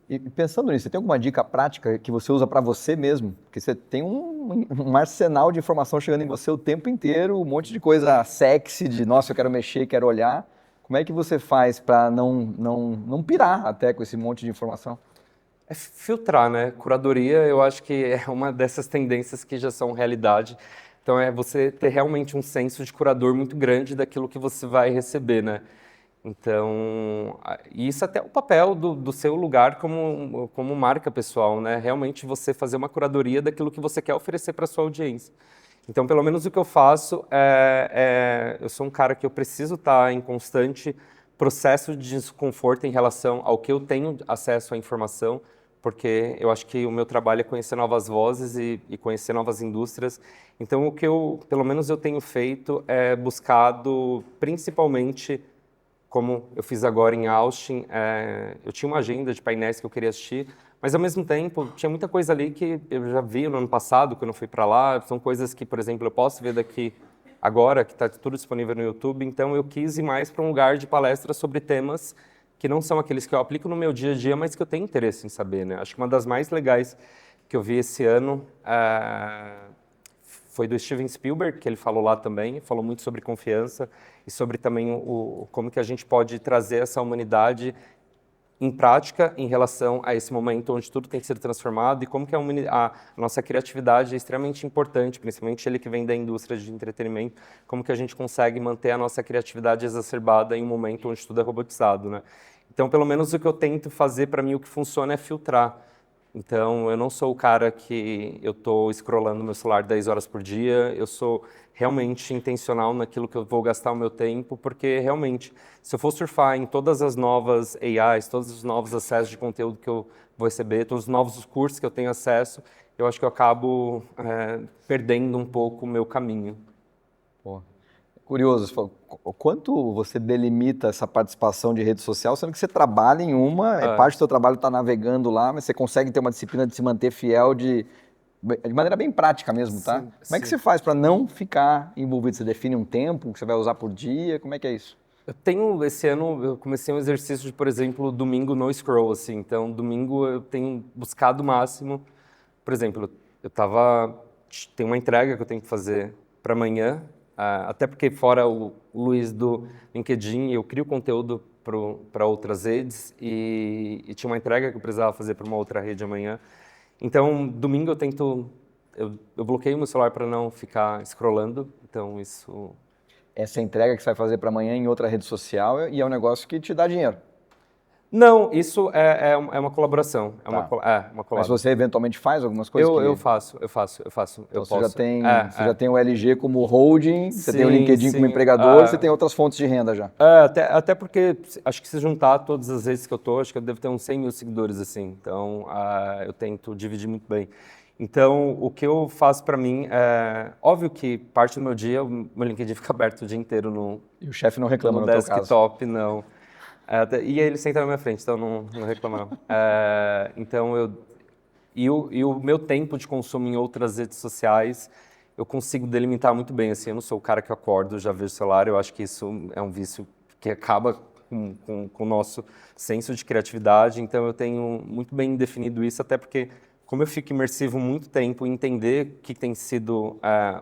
E pensando nisso, você tem alguma dica prática que você usa para você mesmo? Porque você tem um arsenal de informação chegando em você o tempo inteiro, um monte de coisa sexy, de nossa, eu quero mexer, quero olhar. Como é que você faz para não pirar até com esse monte de informação? É filtrar, né? Curadoria, eu acho que é uma dessas tendências que já são realidade. Então, é você ter realmente um senso de curador muito grande daquilo que você vai receber, né? Então, isso até é o papel do seu lugar como marca pessoal, né? Realmente você fazer uma curadoria daquilo que você quer oferecer para a sua audiência. Então, pelo menos o que eu faço eu sou um cara que eu preciso estar em constante processo de desconforto em relação ao que eu tenho acesso à informação, porque eu acho que o meu trabalho é conhecer novas vozes e conhecer novas indústrias. Então, o que pelo menos eu tenho feito é buscado principalmente, como eu fiz agora em Austin, eu tinha uma agenda de painéis que eu queria assistir, mas ao mesmo tempo tinha muita coisa ali que eu já vi no ano passado, quando eu fui para lá. São coisas que, por exemplo, eu posso ver daqui agora, que está tudo disponível no YouTube. Então eu quis ir mais para um lugar de palestras sobre temas que não são aqueles que eu aplico no meu dia a dia, mas que eu tenho interesse em saber, né? Acho que uma das mais legais que eu vi esse ano foi do Steven Spielberg, que ele falou lá também, falou muito sobre confiança e sobre também como que a gente pode trazer essa humanidade em prática em relação a esse momento onde tudo tem sido transformado e como que a nossa criatividade é extremamente importante, principalmente ele que vem da indústria de entretenimento, como que a gente consegue manter a nossa criatividade exacerbada em um momento onde tudo é robotizado, né? Então, pelo menos o que eu tento fazer, para mim, o que funciona é filtrar. Então, eu não sou o cara que eu estou scrollando meu celular 10 horas por dia, eu sou realmente intencional naquilo que eu vou gastar o meu tempo, porque realmente, se eu for surfar em todas as novas AIs, todos os novos acessos de conteúdo que eu vou receber, todos os novos cursos que eu tenho acesso, eu acho que eu acabo perdendo um pouco o meu caminho. Pô. Curioso, você falou, o quanto você delimita essa participação de rede social, sendo que você trabalha em uma, parte do seu trabalho está navegando lá, mas você consegue ter uma disciplina de se manter fiel de maneira bem prática mesmo, tá? Sim, Como é que sim. você faz para não ficar envolvido? Você define um tempo que você vai usar por dia? Como é que é isso? Esse ano, eu comecei um exercício de, por exemplo, domingo no scroll, assim. Então, domingo eu tenho buscado o máximo. Por exemplo, tem uma entrega que eu tenho que fazer para amanhã, até porque fora o Luiz do LinkedIn, eu crio conteúdo para outras redes e tinha uma entrega que eu precisava fazer para uma outra rede amanhã. Então, domingo eu bloqueio meu celular para não ficar scrollando. Então, isso... Essa entrega que você vai fazer para amanhã em outra rede social e é um negócio que te dá dinheiro. Não, isso é uma colaboração. É Tá. uma Mas collab. você eventualmente faz algumas coisas que... Eu faço. Então Eu você já posso. tem, você já tem o LG como holding, você tem o Sim, LinkedIn como sim. empregador, você tem outras fontes de renda já. Até porque acho que se juntar todas as redes que eu tô, acho que eu devo ter uns 100 mil seguidores, assim. Então, eu tento dividir muito bem. Então, o que eu faço para mim óbvio que parte do meu dia, o meu LinkedIn fica aberto o dia inteiro E o chefe não reclama no no teu caso. desktop, não. E aí ele senta na minha frente, então não reclama não. Então, e o meu tempo de consumo em outras redes sociais, eu consigo delimitar muito bem, assim, eu não sou o cara que acordo, já vejo o celular, eu acho que isso é um vício que acaba com o nosso senso de criatividade, então eu tenho muito bem definido isso, até porque como eu fico imersivo muito tempo em entender o que tem sido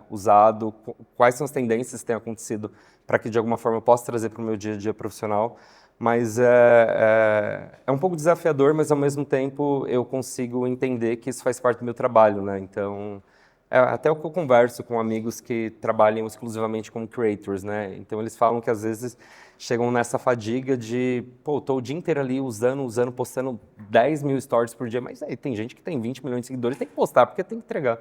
usado, quais são as tendências que têm acontecido, para que de alguma forma eu possa trazer para o meu dia a dia profissional, mas é um pouco desafiador, mas ao mesmo tempo eu consigo entender que isso faz parte do meu trabalho, né? Então, até o que eu converso com amigos que trabalham exclusivamente como creators, né? Então eles falam que às vezes chegam nessa fadiga de, pô, tô o dia inteiro ali usando, postando 10 mil stories por dia, mas aí tem gente que tem 20 milhões de seguidores, tem que postar porque tem que entregar.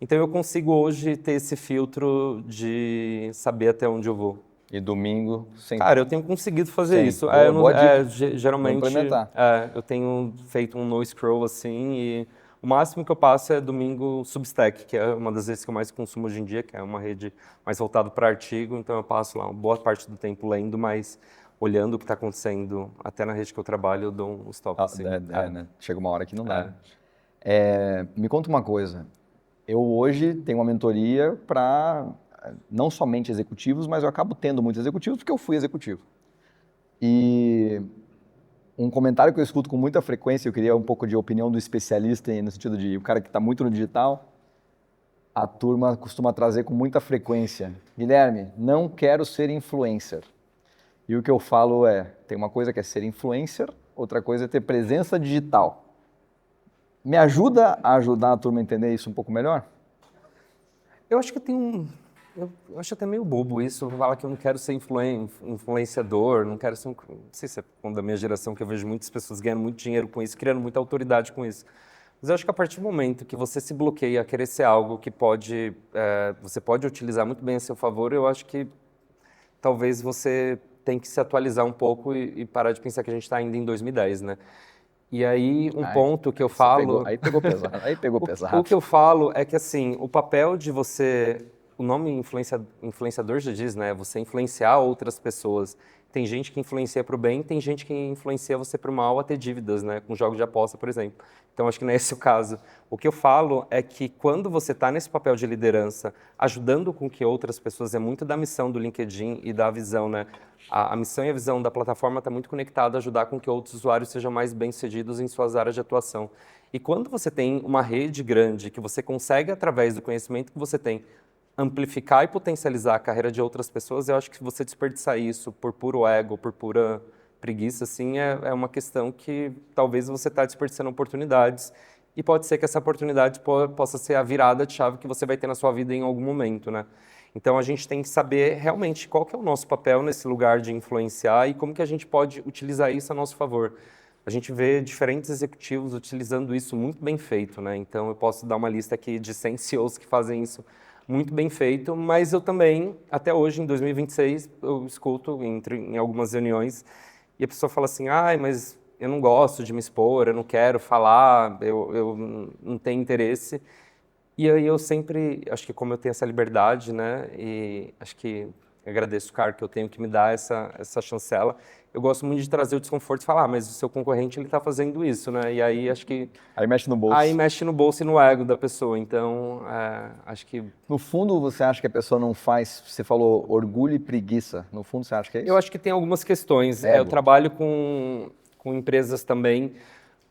Então eu consigo hoje ter esse filtro de saber até onde eu vou. E domingo, sempre. Cara, eu tenho conseguido fazer Sempre. isso. Boa dica. Geralmente, Vou implementar. eu tenho feito um no scroll assim e o máximo que eu passo é domingo Substack, que é uma das redes que eu mais consumo hoje em dia, que é uma rede mais voltada para artigo, então eu passo lá uma boa parte do tempo lendo, mas olhando o que está acontecendo, até na rede que eu trabalho, eu dou um stop. Assim. Né? Chega uma hora que não dá. Me conta uma coisa. Eu hoje tenho uma mentoria para não somente executivos, mas eu acabo tendo muitos executivos porque eu fui executivo. E um comentário que eu escuto com muita frequência, eu queria um pouco de opinião do especialista no sentido de o cara que está muito no digital, a turma costuma trazer com muita frequência. Guilherme, não quero ser influencer. E o que eu falo tem uma coisa que é ser influencer, outra coisa é ter presença digital. Me ajuda a ajudar a turma a entender isso um pouco melhor? Eu acho que eu acho até meio bobo isso, falar que eu não quero ser influenciador, não quero ser não sei se é da minha geração que eu vejo muitas pessoas ganhando muito dinheiro com isso, criando muita autoridade com isso. Mas eu acho que a partir do momento que você se bloqueia a querer ser algo que você pode utilizar muito bem a seu favor, eu acho que talvez você tem que se atualizar um pouco e parar de pensar que a gente está ainda em 2010, né? E aí, um ponto que eu falo... Aí pegou pesado, aí pegou pesado. O que eu falo é que, assim, o papel de você... O nome influenciador já diz, né? Você influenciar outras pessoas. Tem gente que influencia para o bem, tem gente que influencia você para o mal a ter dívidas, né? Com jogos de aposta, por exemplo. Então, acho que não é esse o caso. O que eu falo é que quando você está nesse papel de liderança, ajudando com que outras pessoas, é muito da missão do LinkedIn e da visão, né? A missão e a visão da plataforma está muito conectada a ajudar com que outros usuários sejam mais bem-sucedidos em suas áreas de atuação. E quando você tem uma rede grande, que você consegue, através do conhecimento que você tem, amplificar e potencializar a carreira de outras pessoas, eu acho que você desperdiçar isso por puro ego, por pura preguiça, assim, é uma questão que talvez você está desperdiçando oportunidades e pode ser que essa oportunidade possa ser a virada de chave que você vai ter na sua vida em algum momento, né? Então, a gente tem que saber realmente qual que é o nosso papel nesse lugar de influenciar e como que a gente pode utilizar isso a nosso favor. A gente vê diferentes executivos utilizando isso muito bem feito, né? Então, eu posso dar uma lista aqui de 100 CEOs que fazem isso muito bem feito, mas eu também, até hoje, em 2026, eu escuto em algumas reuniões e a pessoa fala assim, mas eu não gosto de me expor, eu não quero falar, eu não tenho interesse. E aí eu sempre, acho que como eu tenho essa liberdade, né, e acho que agradeço o cara que eu tenho que me dá essa chancela, eu gosto muito de trazer o desconforto e falar, mas o seu concorrente, ele está fazendo isso, né, e aí acho que... Aí mexe no bolso. Aí mexe no bolso e no ego da pessoa, então acho que... No fundo, você acha que a pessoa não faz, você falou orgulho e preguiça, no fundo você acha que é isso? Eu acho que tem algumas questões, eu trabalho com empresas também,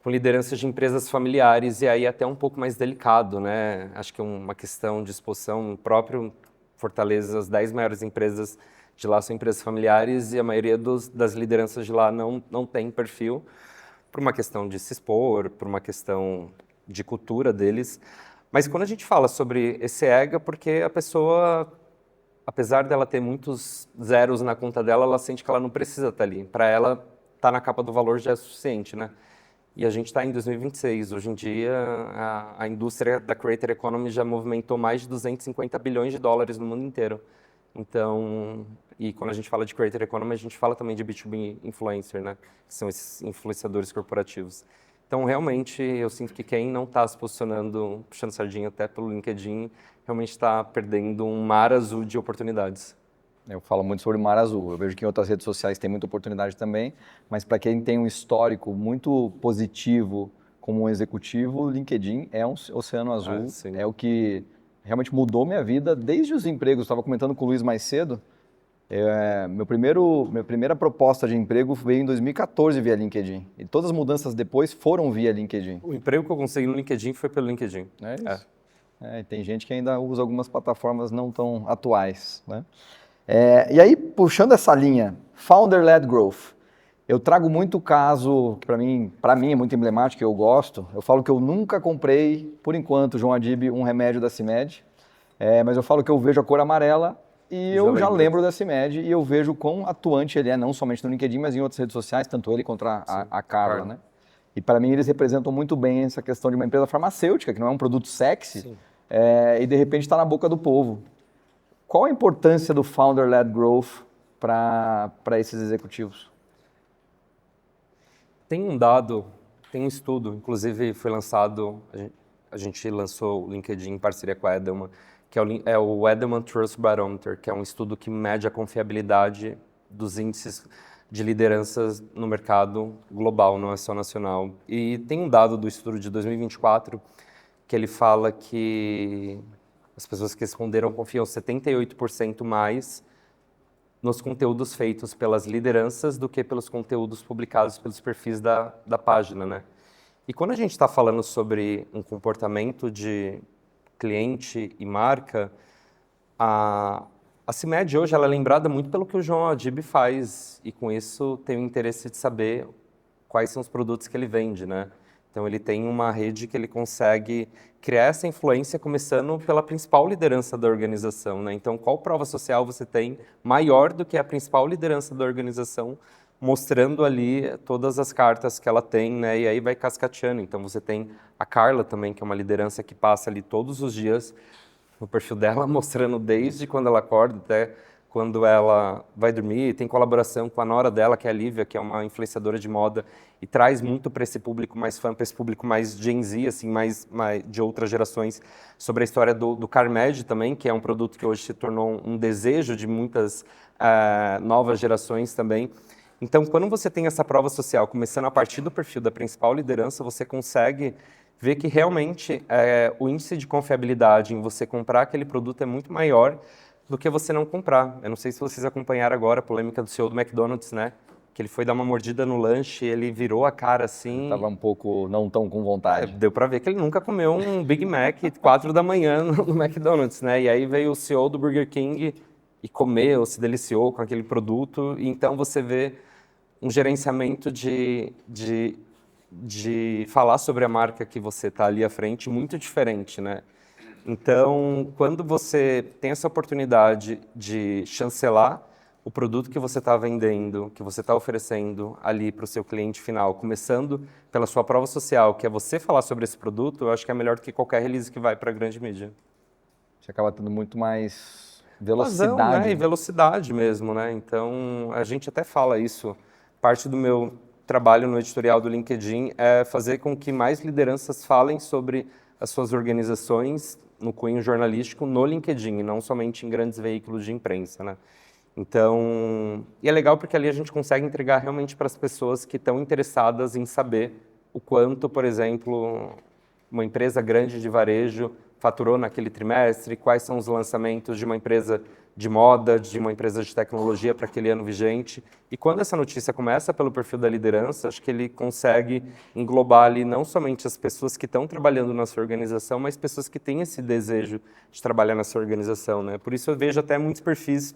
com lideranças de empresas familiares, e aí é até um pouco mais delicado, né? Acho que é uma questão de exposição, o próprio Fortaleza, as 10 maiores empresas de lá são empresas familiares e a maioria das lideranças de lá não tem perfil, por uma questão de se expor, por uma questão de cultura deles. Mas quando a gente fala sobre esse ego, é porque a pessoa, apesar dela ter muitos zeros na conta dela, ela sente que ela não precisa estar ali. Para ela, estar na capa do valor já é suficiente, né? E a gente está em 2026. Hoje em dia, a indústria da Creator Economy já movimentou mais de 250 bilhões de dólares no mundo inteiro. Então, e quando a gente fala de Creator Economy, a gente fala também de B2B Influencer, né? Que são esses influenciadores corporativos. Então, realmente, eu sinto que quem não está se posicionando, puxando sardinha até pelo LinkedIn, realmente está perdendo um mar azul de oportunidades. Eu falo muito sobre o Mar Azul. Eu vejo que em outras redes sociais tem muita oportunidade também, mas para quem tem um histórico muito positivo como um executivo, o LinkedIn é um oceano azul. É o que realmente mudou minha vida desde os empregos. Estava comentando com o Luiz mais cedo. Minha primeira proposta de emprego veio em 2014 via LinkedIn. E todas as mudanças depois foram via LinkedIn. O emprego que eu consegui no LinkedIn foi pelo LinkedIn. É isso. E tem gente que ainda usa algumas plataformas não tão atuais, né? E aí, puxando essa linha, Founder-Led Growth, eu trago muito caso, que para mim é muito emblemático, eu gosto. Eu falo que eu nunca comprei, por enquanto, João Adib, um remédio da CIMED, mas eu falo que eu vejo a cor amarela e eu já lembro da CIMED e eu vejo quão atuante ele é, não somente no LinkedIn, mas em outras redes sociais, tanto ele quanto a Carla, né? E para mim eles representam muito bem essa questão de uma empresa farmacêutica, que não é um produto sexy, e de repente está na boca do povo. Qual a importância do Founder-Led Growth para esses executivos? Tem um dado, tem um estudo, inclusive foi lançado, a gente lançou o LinkedIn em parceria com a Edelman, que é o Edelman Trust Barometer, que é um estudo que mede a confiabilidade dos índices de lideranças no mercado global, não é só nacional. E tem um dado do estudo de 2024 que ele fala que as pessoas que responderam confiam 78% mais nos conteúdos feitos pelas lideranças do que pelos conteúdos publicados pelos perfis da página, né? E quando a gente está falando sobre um comportamento de cliente e marca, a CIMED hoje ela é lembrada muito pelo que o João Adib faz e com isso tem o interesse de saber quais são os produtos que ele vende, né? Então ele tem uma rede que ele consegue criar essa influência começando pela principal liderança da organização, né? Então qual prova social você tem maior do que a principal liderança da organização mostrando ali todas as cartas que ela tem, né? E aí vai cascateando. Então você tem a Carla também, que é uma liderança que passa ali todos os dias no perfil dela, mostrando desde quando ela acorda até quando ela vai dormir. Tem colaboração com a nora dela, que é a Lívia, que é uma influenciadora de moda, e traz muito para esse público mais fã, para esse público mais Gen Z, assim, mais de outras gerações, sobre a história do Carmed também, que é um produto que hoje se tornou um desejo de muitas novas gerações também. Então, quando você tem essa prova social, começando a partir do perfil da principal liderança, você consegue ver que realmente o índice de confiabilidade em você comprar aquele produto é muito maior do que você não comprar. Eu não sei se vocês acompanharam agora a polêmica do CEO do McDonald's, né? Que ele foi dar uma mordida no lanche, ele virou a cara assim... Estava um pouco não tão com vontade. Deu para ver que ele nunca comeu um Big Mac 4 da manhã no McDonald's, né? E aí veio o CEO do Burger King e comeu, se deliciou com aquele produto. E então você vê um gerenciamento de falar sobre a marca que você está ali à frente muito diferente, né? Então, quando você tem essa oportunidade de chancelar o produto que você está vendendo, que você está oferecendo ali para o seu cliente final, começando pela sua prova social, que é você falar sobre esse produto, eu acho que é melhor do que qualquer release que vai para a grande mídia. Você acaba tendo muito mais velocidade. Razão, né? E velocidade mesmo, né? Então, a gente até fala isso. Parte do meu trabalho no editorial do LinkedIn é fazer com que mais lideranças falem sobre as suas organizações no cunho jornalístico no LinkedIn, e não somente em grandes veículos de imprensa, né? Então, e é legal porque ali a gente consegue entregar realmente para as pessoas que estão interessadas em saber o quanto, por exemplo, uma empresa grande de varejo faturou naquele trimestre, quais são os lançamentos de uma empresa de moda, de uma empresa de tecnologia para aquele ano vigente. E quando essa notícia começa pelo perfil da liderança, acho que ele consegue englobar ali não somente as pessoas que estão trabalhando na sua organização, mas pessoas que têm esse desejo de trabalhar na sua organização, né? Por isso eu vejo até muitos perfis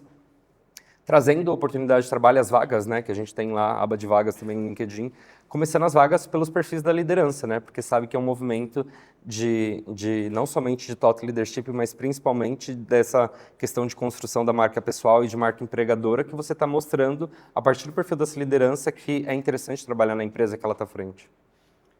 trazendo oportunidade de trabalho, as vagas, né, que a gente tem lá, a aba de vagas também no LinkedIn, começando as vagas pelos perfis da liderança, né, porque sabe que é um movimento de não somente de thought leadership, mas principalmente dessa questão de construção da marca pessoal e de marca empregadora, que você está mostrando, a partir do perfil dessa liderança, que é interessante trabalhar na empresa que ela está à frente.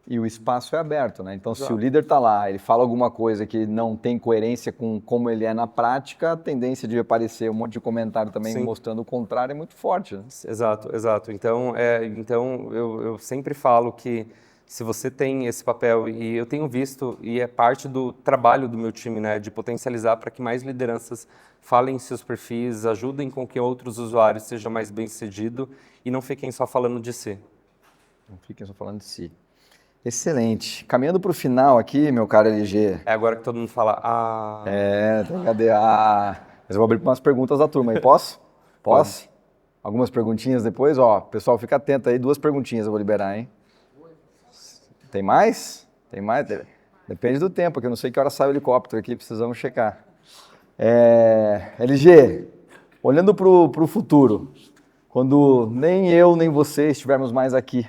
E o espaço é aberto, né? Então, Exato. Se o líder está lá, ele fala alguma coisa que não tem coerência com como ele é na prática, a tendência de aparecer um monte de comentário também Sim. mostrando o contrário é muito forte, né? Exato, exato. Então, eu sempre falo que se você tem esse papel, e eu tenho visto, e é parte do trabalho do meu time, né, de potencializar para que mais lideranças falem em seus perfis, ajudem com que outros usuários sejam mais bem-sucedidos e não fiquem só falando de si. Não fiquem só falando de si. Excelente. Caminhando para o final aqui, meu caro LG. É agora que todo mundo fala, Cadê? Mas eu vou abrir para umas perguntas da turma aí. Posso? Posso? Pode. Algumas perguntinhas depois? Ó, pessoal, fica atento aí. 2 perguntinhas eu vou liberar, hein? Tem mais? Tem mais? Depende do tempo, que eu não sei que hora sai o helicóptero aqui, precisamos checar. LG, olhando para o futuro, quando nem eu nem você estivermos mais aqui,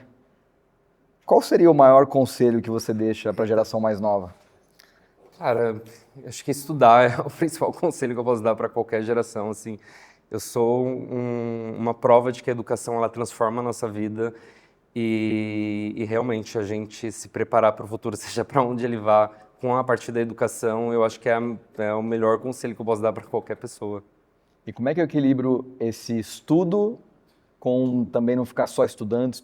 qual seria o maior conselho que você deixa para a geração mais nova? Cara, acho que estudar é o principal conselho que eu posso dar para qualquer geração, assim. Eu sou uma prova de que a educação ela transforma a nossa vida e realmente a gente se preparar para o futuro, seja para onde ele vá, com a partir da educação, eu acho que é o melhor conselho que eu posso dar para qualquer pessoa. E como é que eu equilibro esse estudo com também não ficar só estudando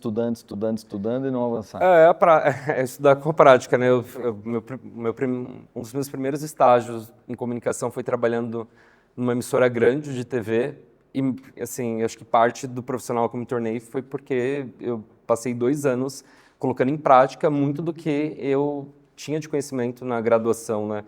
e não avançar? É estudar com a prática, né? Um dos meus primeiros estágios em comunicação foi trabalhando numa emissora grande de TV e, assim, acho que parte do profissional que eu me tornei foi porque eu passei 2 anos colocando em prática muito do que eu tinha de conhecimento na graduação, né?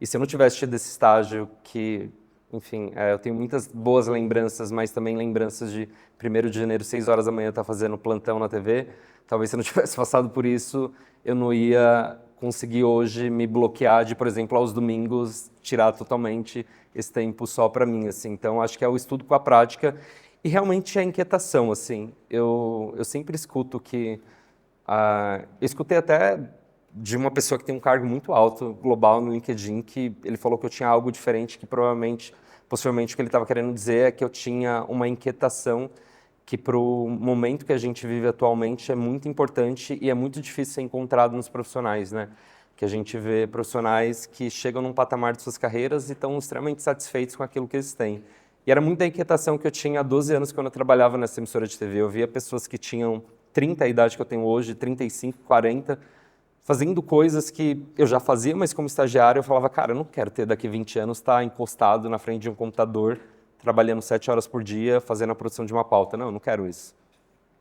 E se eu não tivesse tido esse estágio que, enfim, eu tenho muitas boas lembranças, mas também lembranças de 1º de janeiro, 6 horas da manhã, estar fazendo plantão na TV. Talvez se eu não tivesse passado por isso, eu não ia conseguir hoje me bloquear de, por exemplo, aos domingos, tirar totalmente esse tempo só para mim, assim. Então, acho que é o estudo com a prática e realmente a inquietação, assim. Eu sempre escuto que... eu escutei até de uma pessoa que tem um cargo muito alto, global, no LinkedIn, que ele falou que eu tinha algo diferente, que possivelmente o que ele estava querendo dizer é que eu tinha uma inquietação que para o momento que a gente vive atualmente é muito importante e é muito difícil ser encontrado nos profissionais, né? Que a gente vê profissionais que chegam num patamar de suas carreiras e estão extremamente satisfeitos com aquilo que eles têm. E era muita inquietação que eu tinha há 12 anos quando eu trabalhava nessa emissora de TV. Eu via pessoas que tinham 30 a idade que eu tenho hoje, 35, 40, fazendo coisas que eu já fazia, mas como estagiário eu falava, cara, eu não quero ter daqui 20 anos estar encostado na frente de um computador, trabalhando 7 horas por dia, fazendo a produção de uma pauta. Não, eu não quero isso.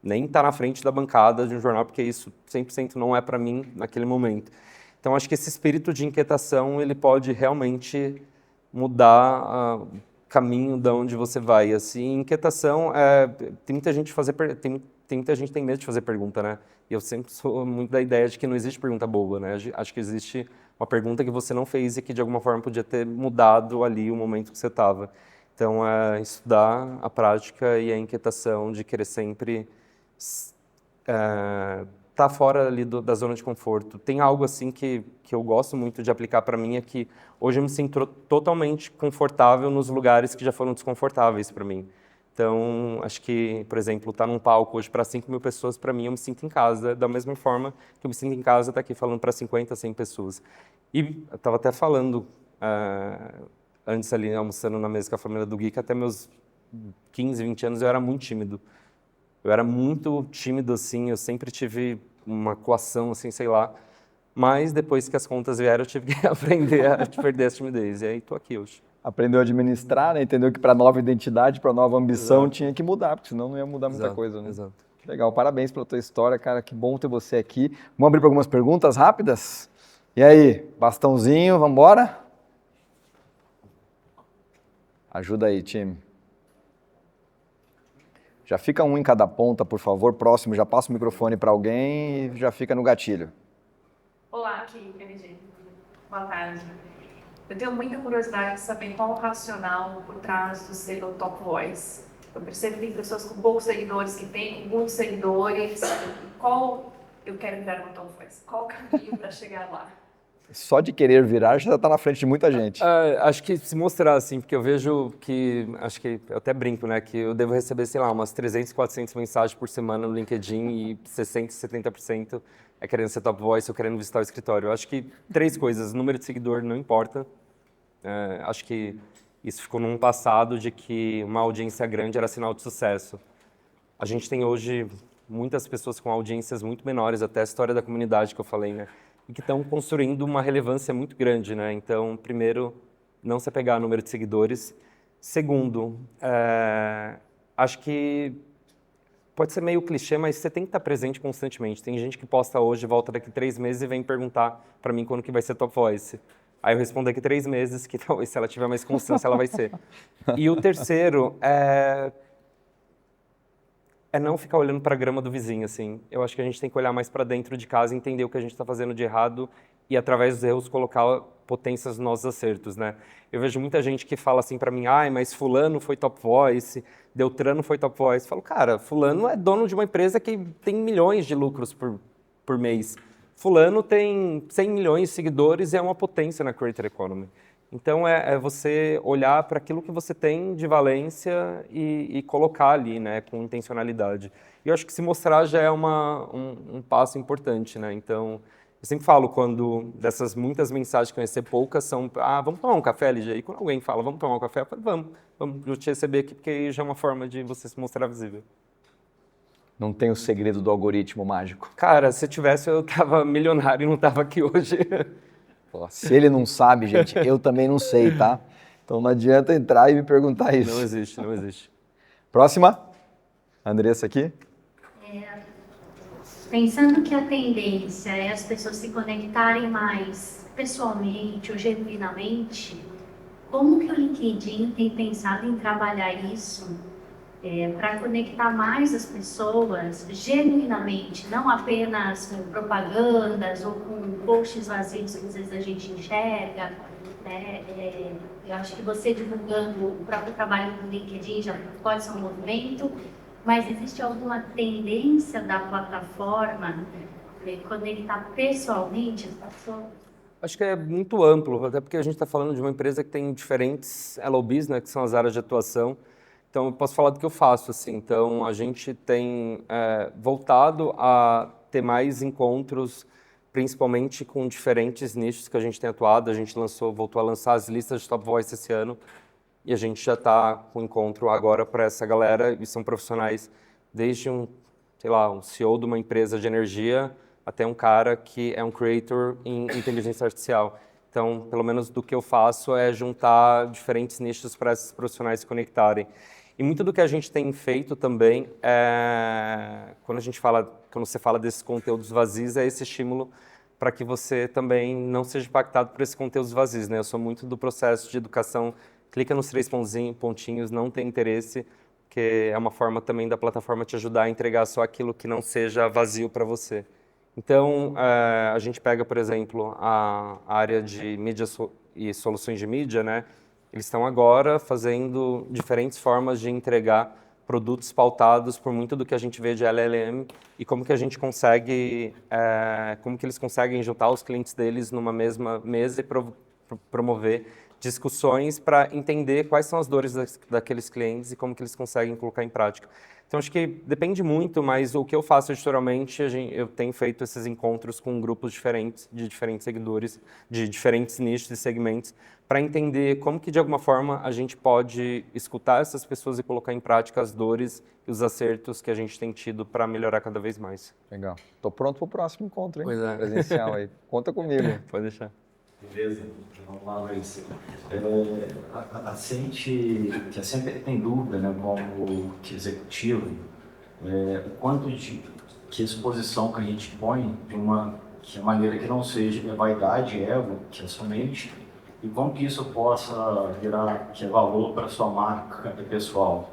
Nem estar na frente da bancada de um jornal, porque isso 100% não é para mim naquele momento. Então, acho que esse espírito de inquietação, ele pode realmente mudar o caminho de onde você vai. Assim, inquietação, tem muita gente tem muita gente que tem medo de fazer pergunta, né? E eu sempre sou muito da ideia de que não existe pergunta boba, né? Acho que existe uma pergunta que você não fez e que de alguma forma podia ter mudado ali o momento que você estava. Então, estudar a prática e a inquietação de querer sempre tá fora ali da zona de conforto. Tem algo assim que eu gosto muito de aplicar para mim, é que hoje eu me sinto totalmente confortável nos lugares que já foram desconfortáveis para mim. Então, acho que, por exemplo, estar num palco hoje para 5 mil pessoas, para mim, eu me sinto em casa, da mesma forma que eu me sinto em casa estar aqui falando para 50, 100 pessoas. E eu estava até falando, antes ali, almoçando na mesa com a família do Gui, que até meus 15, 20 anos eu era muito tímido. Eu era muito tímido, assim, eu sempre tive uma coação, assim, sei lá. Mas depois que as contas vieram, eu tive que aprender a perder essa timidez. E aí estou aqui hoje. Aprendeu a administrar, né? Entendeu que para nova identidade, para nova ambição, Exato. tinha que mudar, porque senão não ia mudar muita Exato, coisa, né? exato. Legal, parabéns pela tua história, cara. Que bom ter você aqui. Vamos abrir para algumas perguntas rápidas? E aí, bastãozinho, vamos embora? Ajuda aí, time. Já fica um em cada ponta, por favor. Próximo, já passa o microfone para alguém e já fica no gatilho. Olá, aqui, PNG. Boa tarde. Eu tenho muita curiosidade de saber qual o racional por trás do ser o Top Voice. Eu percebo que tem pessoas com poucos seguidores, que têm muitos seguidores. Qual eu quero virar uma Top Voice? Qual o caminho para chegar lá? Só de querer virar já está na frente de muita gente. Acho que se mostrar, assim, porque eu vejo que, acho que eu até brinco, né, que eu devo receber, sei lá, umas 300, 400 mensagens por semana no LinkedIn e 60%, 70% é querendo ser Top Voice ou querendo visitar o escritório. Eu acho que 3 coisas, número de seguidor não importa. Acho que isso ficou num passado de que uma audiência grande era sinal de sucesso. A gente tem hoje muitas pessoas com audiências muito menores, até a história da comunidade que eu falei, né? E que estão construindo uma relevância muito grande, né? Então, primeiro, não se apegar ao número de seguidores. Segundo, acho que pode ser meio clichê, mas você tem que estar presente constantemente. Tem gente que posta hoje, volta daqui 3 meses e vem perguntar para mim quando que vai ser Top Voice. Aí eu respondo daqui 3 meses que talvez, se ela tiver mais constância, ela vai ser. E o terceiro é não ficar olhando para a grama do vizinho, assim. Eu acho que a gente tem que olhar mais para dentro de casa, entender o que a gente está fazendo de errado e, através dos erros, colocar potências nos nossos acertos, né? Eu vejo muita gente que fala assim para mim, mas fulano foi Top Voice, Deltrano foi Top Voice. Eu falo, cara, fulano é dono de uma empresa que tem milhões de lucros por mês. Fulano tem 100 milhões de seguidores e é uma potência na Creator Economy. Então, é você olhar para aquilo que você tem de valência e colocar ali, né, com intencionalidade. E eu acho que se mostrar já é um passo importante, né? Então, eu sempre falo, quando dessas muitas mensagens que eu recebo, poucas são, vamos tomar um café, LG? E quando alguém fala, vamos tomar um café, eu falo, vamos eu te receber aqui, porque aí já é uma forma de você se mostrar visível. Não tem o segredo do algoritmo mágico. Cara, se tivesse, eu tava milionário e não tava aqui hoje. Se ele não sabe, gente, eu também não sei, tá? Então não adianta entrar e me perguntar isso. Não existe, não existe. Próxima. Andressa aqui. Pensando que a tendência é as pessoas se conectarem mais pessoalmente ou genuinamente, como que o LinkedIn tem pensado em trabalhar isso para conectar mais as pessoas genuinamente, não apenas com propagandas ou com posts vazios que às vezes a gente enxerga, né? Eu acho que você divulgando o próprio trabalho no LinkedIn já pode ser um movimento, mas existe alguma tendência da plataforma conectar pessoalmente as pessoas? Acho que é muito amplo, até porque a gente está falando de uma empresa que tem diferentes LOBs, né, que são as áreas de atuação. Então, eu posso falar do que eu faço, assim. Então, a gente tem voltado a ter mais encontros, principalmente com diferentes nichos que a gente tem atuado. A gente voltou a lançar as listas de Top Voice esse ano, e a gente já está com encontro agora para essa galera, e são profissionais desde um CEO de uma empresa de energia até um cara que é um creator em inteligência artificial. Então, pelo menos do que eu faço é juntar diferentes nichos para esses profissionais se conectarem. E muito do que a gente tem feito também quando você fala desses conteúdos vazios, é esse estímulo para que você também não seja impactado por esses conteúdos vazios, né? Eu sou muito do processo de educação, clica nos 3 pontinhos, não tem interesse, que é uma forma também da plataforma te ajudar a entregar só aquilo que não seja vazio para você. Então, a gente pega, por exemplo, a área de mídia e soluções de mídia, né? Eles estão agora fazendo diferentes formas de entregar produtos pautados por muito do que a gente vê de LLM e como que a gente consegue, como que eles conseguem juntar os clientes deles numa mesma mesa e promover discussões para entender quais são as dores daqueles clientes e como que eles conseguem colocar em prática. Então, acho que depende muito, mas o que eu faço editorialmente, eu tenho feito esses encontros com grupos diferentes, de diferentes seguidores, de diferentes nichos e segmentos, para entender como que, de alguma forma, a gente pode escutar essas pessoas e colocar em prática as dores e os acertos que a gente tem tido para melhorar cada vez mais. Legal. Tô pronto para o próximo encontro, hein? Pois é. Presencial aí. Conta comigo. Pode deixar. Beleza, vamos lá, Luiz. A gente sempre tem dúvida, né, como que executivo, o quanto que exposição que a gente põe de maneira que não seja vaidade, ego, que é somente, e como que isso possa virar valor para a sua marca pessoal,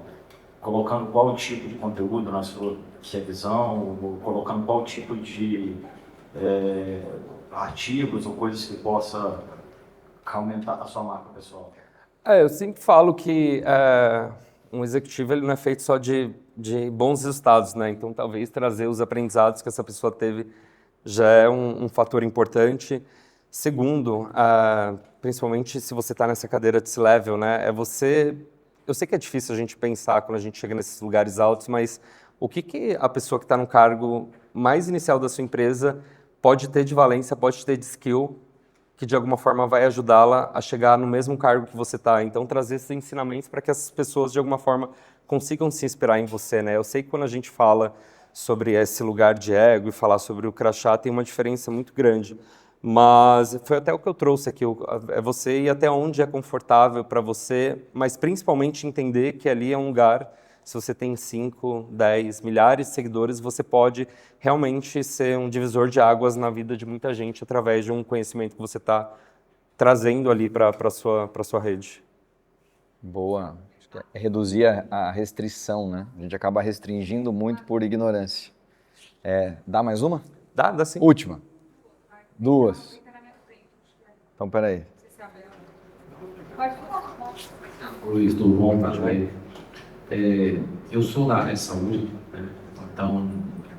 colocando qual tipo de conteúdo na sua visão, ou colocando qual tipo de artigos ou coisas que possa aumentar a sua marca pessoal. Eu sempre falo que um executivo ele não é feito só de bons resultados, né? Então, talvez trazer os aprendizados que essa pessoa teve já é um fator importante. Segundo, principalmente se você está nessa cadeira de C-level, né? Eu sei que é difícil a gente pensar quando a gente chega nesses lugares altos, mas o que a pessoa que está no cargo mais inicial da sua empresa pode ter de valência, pode ter de skill, que de alguma forma vai ajudá-la a chegar no mesmo cargo que você está. Então, trazer esses ensinamentos para que essas pessoas, de alguma forma, consigam se inspirar em você, né? Eu sei que quando a gente fala sobre esse lugar de ego e falar sobre o crachá, tem uma diferença muito grande. Mas foi até o que eu trouxe aqui, é você ir até onde é confortável para você, mas principalmente entender que ali é um lugar. Se você tem 5, 10, milhares de seguidores, você pode realmente ser um divisor de águas na vida de muita gente através de um conhecimento que você está trazendo ali para a sua rede. Boa. Acho que é reduzir a restrição, né? A gente acaba restringindo muito por ignorância. Dá mais uma? Dá sim. Última. 2. Então, peraí. Luiz, tudo bom? Eu sou da área de saúde, né? Então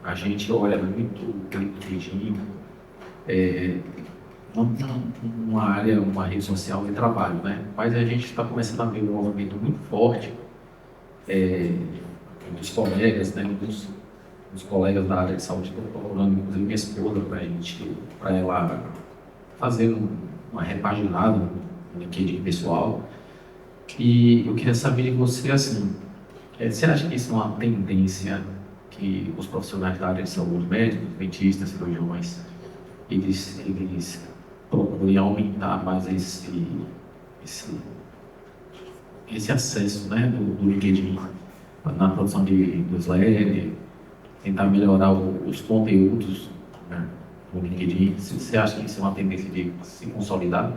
a gente olha muito o LinkedIn, uma rede social de trabalho, né? Mas a gente está começando a ver um movimento muito forte dos colegas, né? Dos colegas da área de saúde, estou procurando inclusive minha esposa para ela fazer uma repaginada no LinkedIn pessoal. E eu queria saber de você assim. Você acha que isso é uma tendência que os profissionais da área de saúde, médicos, dentistas, cirurgiões, eles procurem aumentar mais esse acesso, né, do LinkedIn na produção de newsletter, tentar melhorar os conteúdos, né, no LinkedIn? Você acha que isso é uma tendência de se consolidar?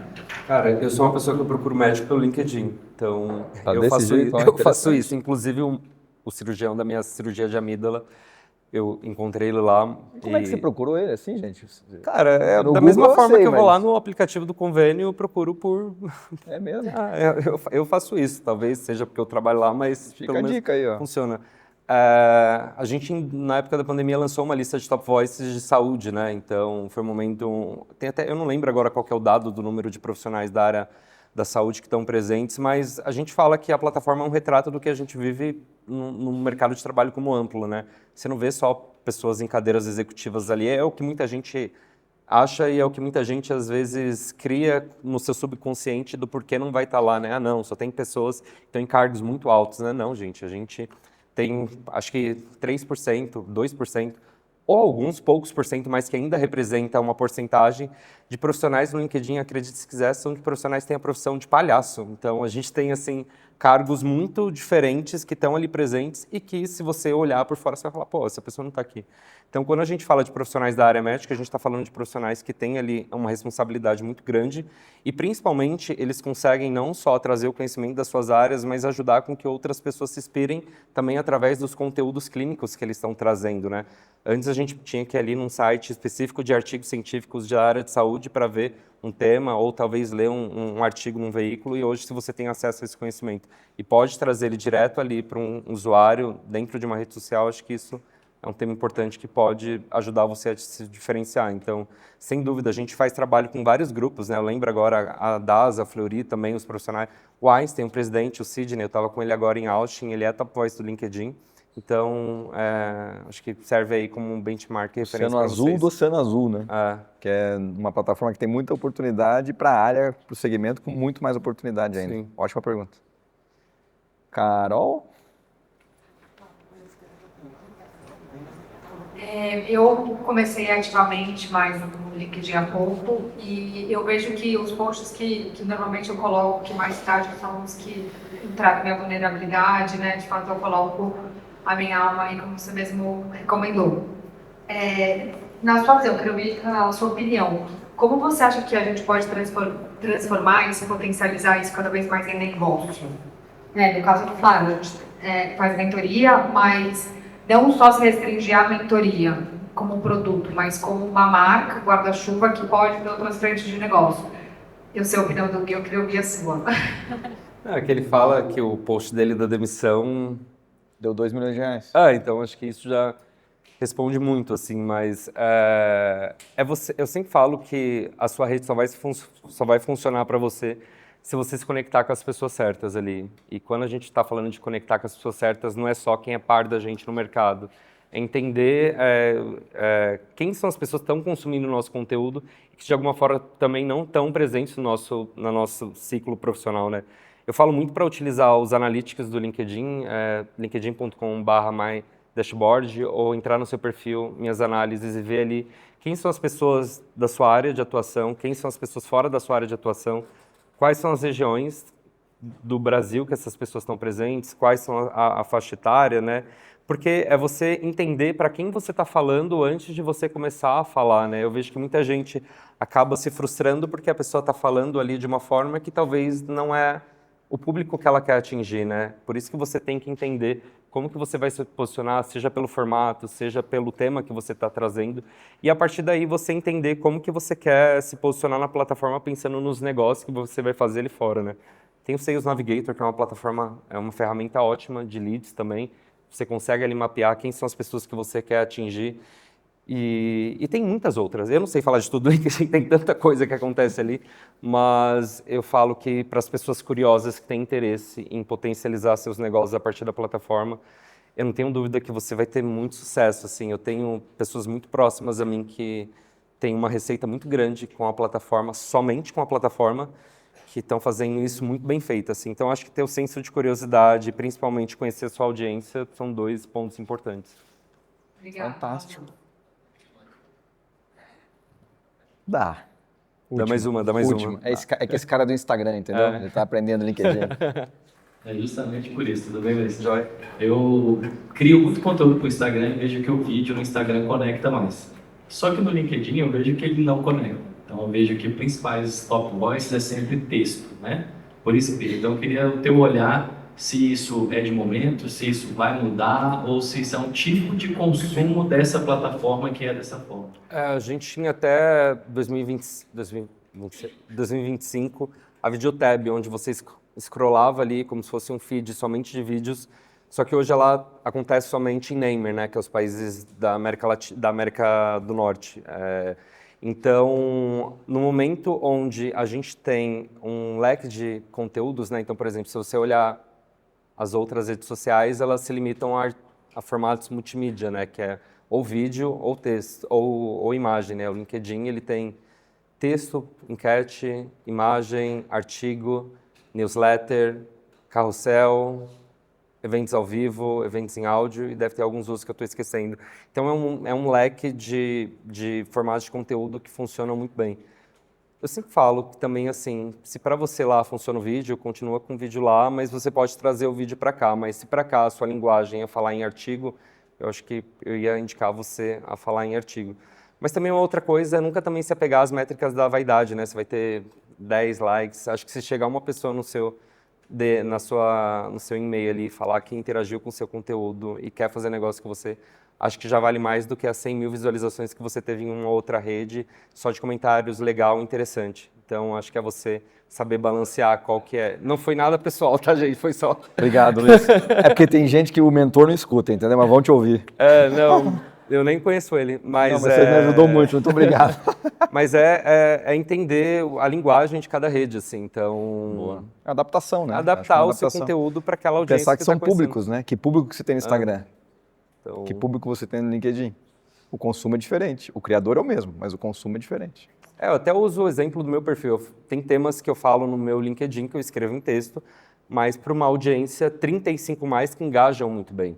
Cara, eu sou uma pessoa que eu procuro médico pelo LinkedIn, então eu faço isso. Inclusive, o cirurgião da minha cirurgia de amígdola, eu encontrei ele lá. Como é que você procurou ele assim, gente? Cara, No da Google mesma eu forma sei, que eu vou mas- lá no aplicativo do convênio, eu procuro por... É mesmo? Eu faço isso, talvez seja porque eu trabalho lá, mas Fica pelo a menos dica aí, ó. funciona. A gente, na época da pandemia, lançou uma lista de top voices de saúde, né? Então, foi um momento... eu não lembro agora qual que é o dado do número de profissionais da área da saúde que estão presentes, mas a gente fala que a plataforma é um retrato do que a gente vive no mercado de trabalho como amplo, né? Você não vê só pessoas em cadeiras executivas ali, é o que muita gente acha e é o que muita gente às vezes cria no seu subconsciente do porquê não vai estar lá, né? Ah, não, só tem pessoas que estão em cargos muito altos, né? Não, gente, a gente tem, acho que 3%, 2%, ou alguns poucos por cento, mas que ainda representa uma porcentagem de profissionais no LinkedIn, acredite se quiser, são de profissionais que têm a profissão de palhaço. Então, a gente tem, assim, cargos muito diferentes que estão ali presentes e que, se você olhar por fora, você vai falar, pô, essa pessoa não está aqui. Então, quando a gente fala de profissionais da área médica, a gente está falando de profissionais que têm ali uma responsabilidade muito grande e, principalmente, eles conseguem não só trazer o conhecimento das suas áreas, mas ajudar com que outras pessoas se inspirem também através dos conteúdos clínicos que eles estão trazendo, né? Antes a gente tinha que ir ali num site específico de artigos científicos da área de saúde para ver um tema ou talvez ler um artigo num veículo, e hoje, se você tem acesso a esse conhecimento e pode trazer ele direto ali para um usuário dentro de uma rede social, acho que isso é um tema importante que pode ajudar você a se diferenciar. Então, sem dúvida, a gente faz trabalho com vários grupos, né? Eu lembro agora a DASA, a Fleury, também os profissionais. O Einstein, o presidente, o Sidney, eu estava com ele agora em Austin, ele é top voice do LinkedIn. Então, acho que serve aí como um benchmark e referência Oceano para Azul vocês. do Oceano Azul, né? É, Que é uma plataforma que tem muita oportunidade para a área, para o segmento, com muito mais oportunidade ainda. Sim. Ótima pergunta. Carol? Eu comecei ativamente mais no LinkedIn há pouco e eu vejo que os posts que normalmente eu coloco, que mais tarde são os que tratam minha vulnerabilidade, né? De fato, eu coloco a minha alma aí, como você mesmo recomendou. Na sua visão, quero ouvir a sua opinião. Como você acha que a gente pode transformar isso, potencializar isso cada vez mais em negócio? No caso, claro, a gente faz mentoria, mas não só se restringir à mentoria como um produto, mas como uma marca, guarda-chuva, que pode ter outras frentes de negócio. Eu sei a opinião do Gui, eu queria ouvir a sua. que ele fala que o post dele da demissão... Deu 2 milhões de reais. Então acho que isso já responde muito, assim, mas eu sempre falo que a sua rede só vai funcionar para você se você se conectar com as pessoas certas ali. E quando a gente está falando de conectar com as pessoas certas, não é só quem é par da gente no mercado. É entender quem são as pessoas que estão consumindo o nosso conteúdo e que, de alguma forma, também não estão presentes no nosso ciclo profissional, né? Eu falo muito para utilizar os analytics do LinkedIn, linkedin.com/mydashboard, ou entrar no seu perfil, minhas análises, e ver ali quem são as pessoas da sua área de atuação, quem são as pessoas fora da sua área de atuação, quais são as regiões do Brasil que essas pessoas estão presentes, quais são a faixa etária, né? Porque é você entender para quem você está falando antes de você começar a falar, né? Eu vejo que muita gente acaba se frustrando porque a pessoa está falando ali de uma forma que talvez não é o público que ela quer atingir, né? Por isso que você tem que entender como que você vai se posicionar, seja pelo formato, seja pelo tema que você está trazendo, e a partir daí você entender como que você quer se posicionar na plataforma pensando nos negócios que você vai fazer ali fora, né? Tem o Sales Navigator, que é uma plataforma, é uma ferramenta ótima de leads também. Você consegue ali mapear quem são as pessoas que você quer atingir. E tem muitas outras. Eu não sei falar de tudo, tem tanta coisa que acontece ali, mas eu falo que para as pessoas curiosas que têm interesse em potencializar seus negócios a partir da plataforma, eu não tenho dúvida que você vai ter muito sucesso. Assim, eu tenho pessoas muito próximas a mim que têm uma receita muito grande com a plataforma, somente com a plataforma, que estão fazendo isso muito bem feito. Assim. Então, acho que ter o senso de curiosidade, principalmente conhecer a sua audiência, são 2 pontos importantes. Obrigada. Fantástico. Dá. Dá mais uma. Última. É que esse cara é do Instagram, entendeu? Ele tá aprendendo LinkedIn. É justamente por isso, tudo bem, Maurício? Joia. Eu crio muito conteúdo para o Instagram e vejo que o vídeo no Instagram conecta mais. Só que no LinkedIn eu vejo que ele não conecta. Então eu vejo que os principais top voices é sempre texto, né? Por isso, então eu queria o teu olhar se isso é de momento, se isso vai mudar ou se isso é um tipo de consumo dessa plataforma que é dessa forma. A gente tinha até 2025 a Videotab, onde você scrollava ali como se fosse um feed somente de vídeos, só que hoje ela acontece somente em Namer, né, que é os países da América do Norte. Então, no momento onde a gente tem um leque de conteúdos, né? Então, por exemplo, se você olhar as outras redes sociais, elas se limitam a formatos multimídia, né? Que é ou vídeo, ou texto, ou imagem, né? O LinkedIn, ele tem texto, enquete, imagem, artigo, newsletter, carrossel, eventos ao vivo, eventos em áudio, e deve ter alguns usos que eu estou esquecendo. Então, é um leque de formatos de conteúdo que funcionam muito bem. Eu sempre falo que também, assim, se para você lá funciona o vídeo, continua com o vídeo lá, mas você pode trazer o vídeo para cá. Mas se para cá a sua linguagem é falar em artigo, eu acho que eu ia indicar você a falar em artigo. Mas também uma outra coisa é nunca também se apegar às métricas da vaidade, né? Você vai ter 10 likes. Acho que se chegar uma pessoa no seu e-mail ali, falar que interagiu com o seu conteúdo e quer fazer negócio com você, acho que já vale mais do que as 100 mil visualizações que você teve em uma outra rede, só de comentários legal e interessante. Então, acho que é você saber balancear qual que é. Não foi nada pessoal, tá, gente? Foi só... Obrigado, Luiz. É porque tem gente que o mentor não escuta, entendeu? Mas vão te ouvir. Não, eu nem conheço ele, mas... Não, mas você me ajudou muito obrigado. Mas é entender a linguagem de cada rede, assim, então... Boa. Adaptação, né? Adaptar o seu conteúdo para aquela audiência Pensar que são tá conhecendo. públicos, né? Que público que você tem no Instagram? Então... Que público você tem no LinkedIn? O consumo é diferente. O criador é o mesmo, mas o consumo é diferente. Eu até uso o exemplo do meu perfil. Tem temas que eu falo no meu LinkedIn, que eu escrevo em texto, mas para uma audiência 35 mais que engajam muito bem.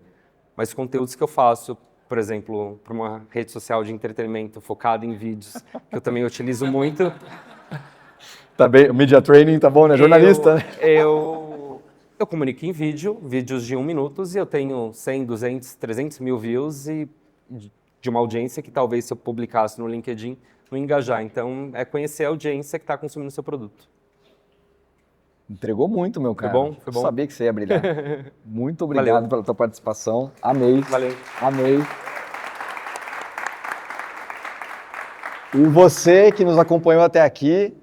Mas conteúdos que eu faço, por exemplo, para uma rede social de entretenimento focada em vídeos, que eu também utilizo muito. Tá bem, o media training tá bom, né? Jornalista, né? Eu comunico em vídeos de 1 minuto, e eu tenho 100, 200, 300 mil views e de uma audiência que talvez se eu publicasse no LinkedIn não engajar. Então, é conhecer a audiência que está consumindo o seu produto. Entregou muito, meu cara. Foi bom? Foi bom. Eu sabia que você ia brilhar. Muito obrigado Valeu. pela tua participação. Amei. Valeu. Amei. E você que nos acompanhou até aqui,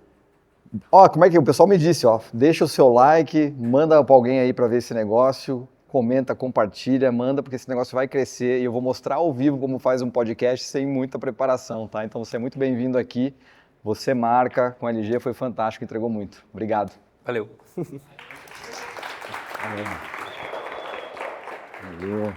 como é que o pessoal me disse, deixa o seu like, manda para alguém aí para ver esse negócio, comenta, compartilha, manda, porque esse negócio vai crescer e eu vou mostrar ao vivo como faz um podcast sem muita preparação, tá? Então você é muito bem-vindo aqui. Você marca com a LG, foi fantástico, entregou muito. Obrigado. Valeu. Valeu.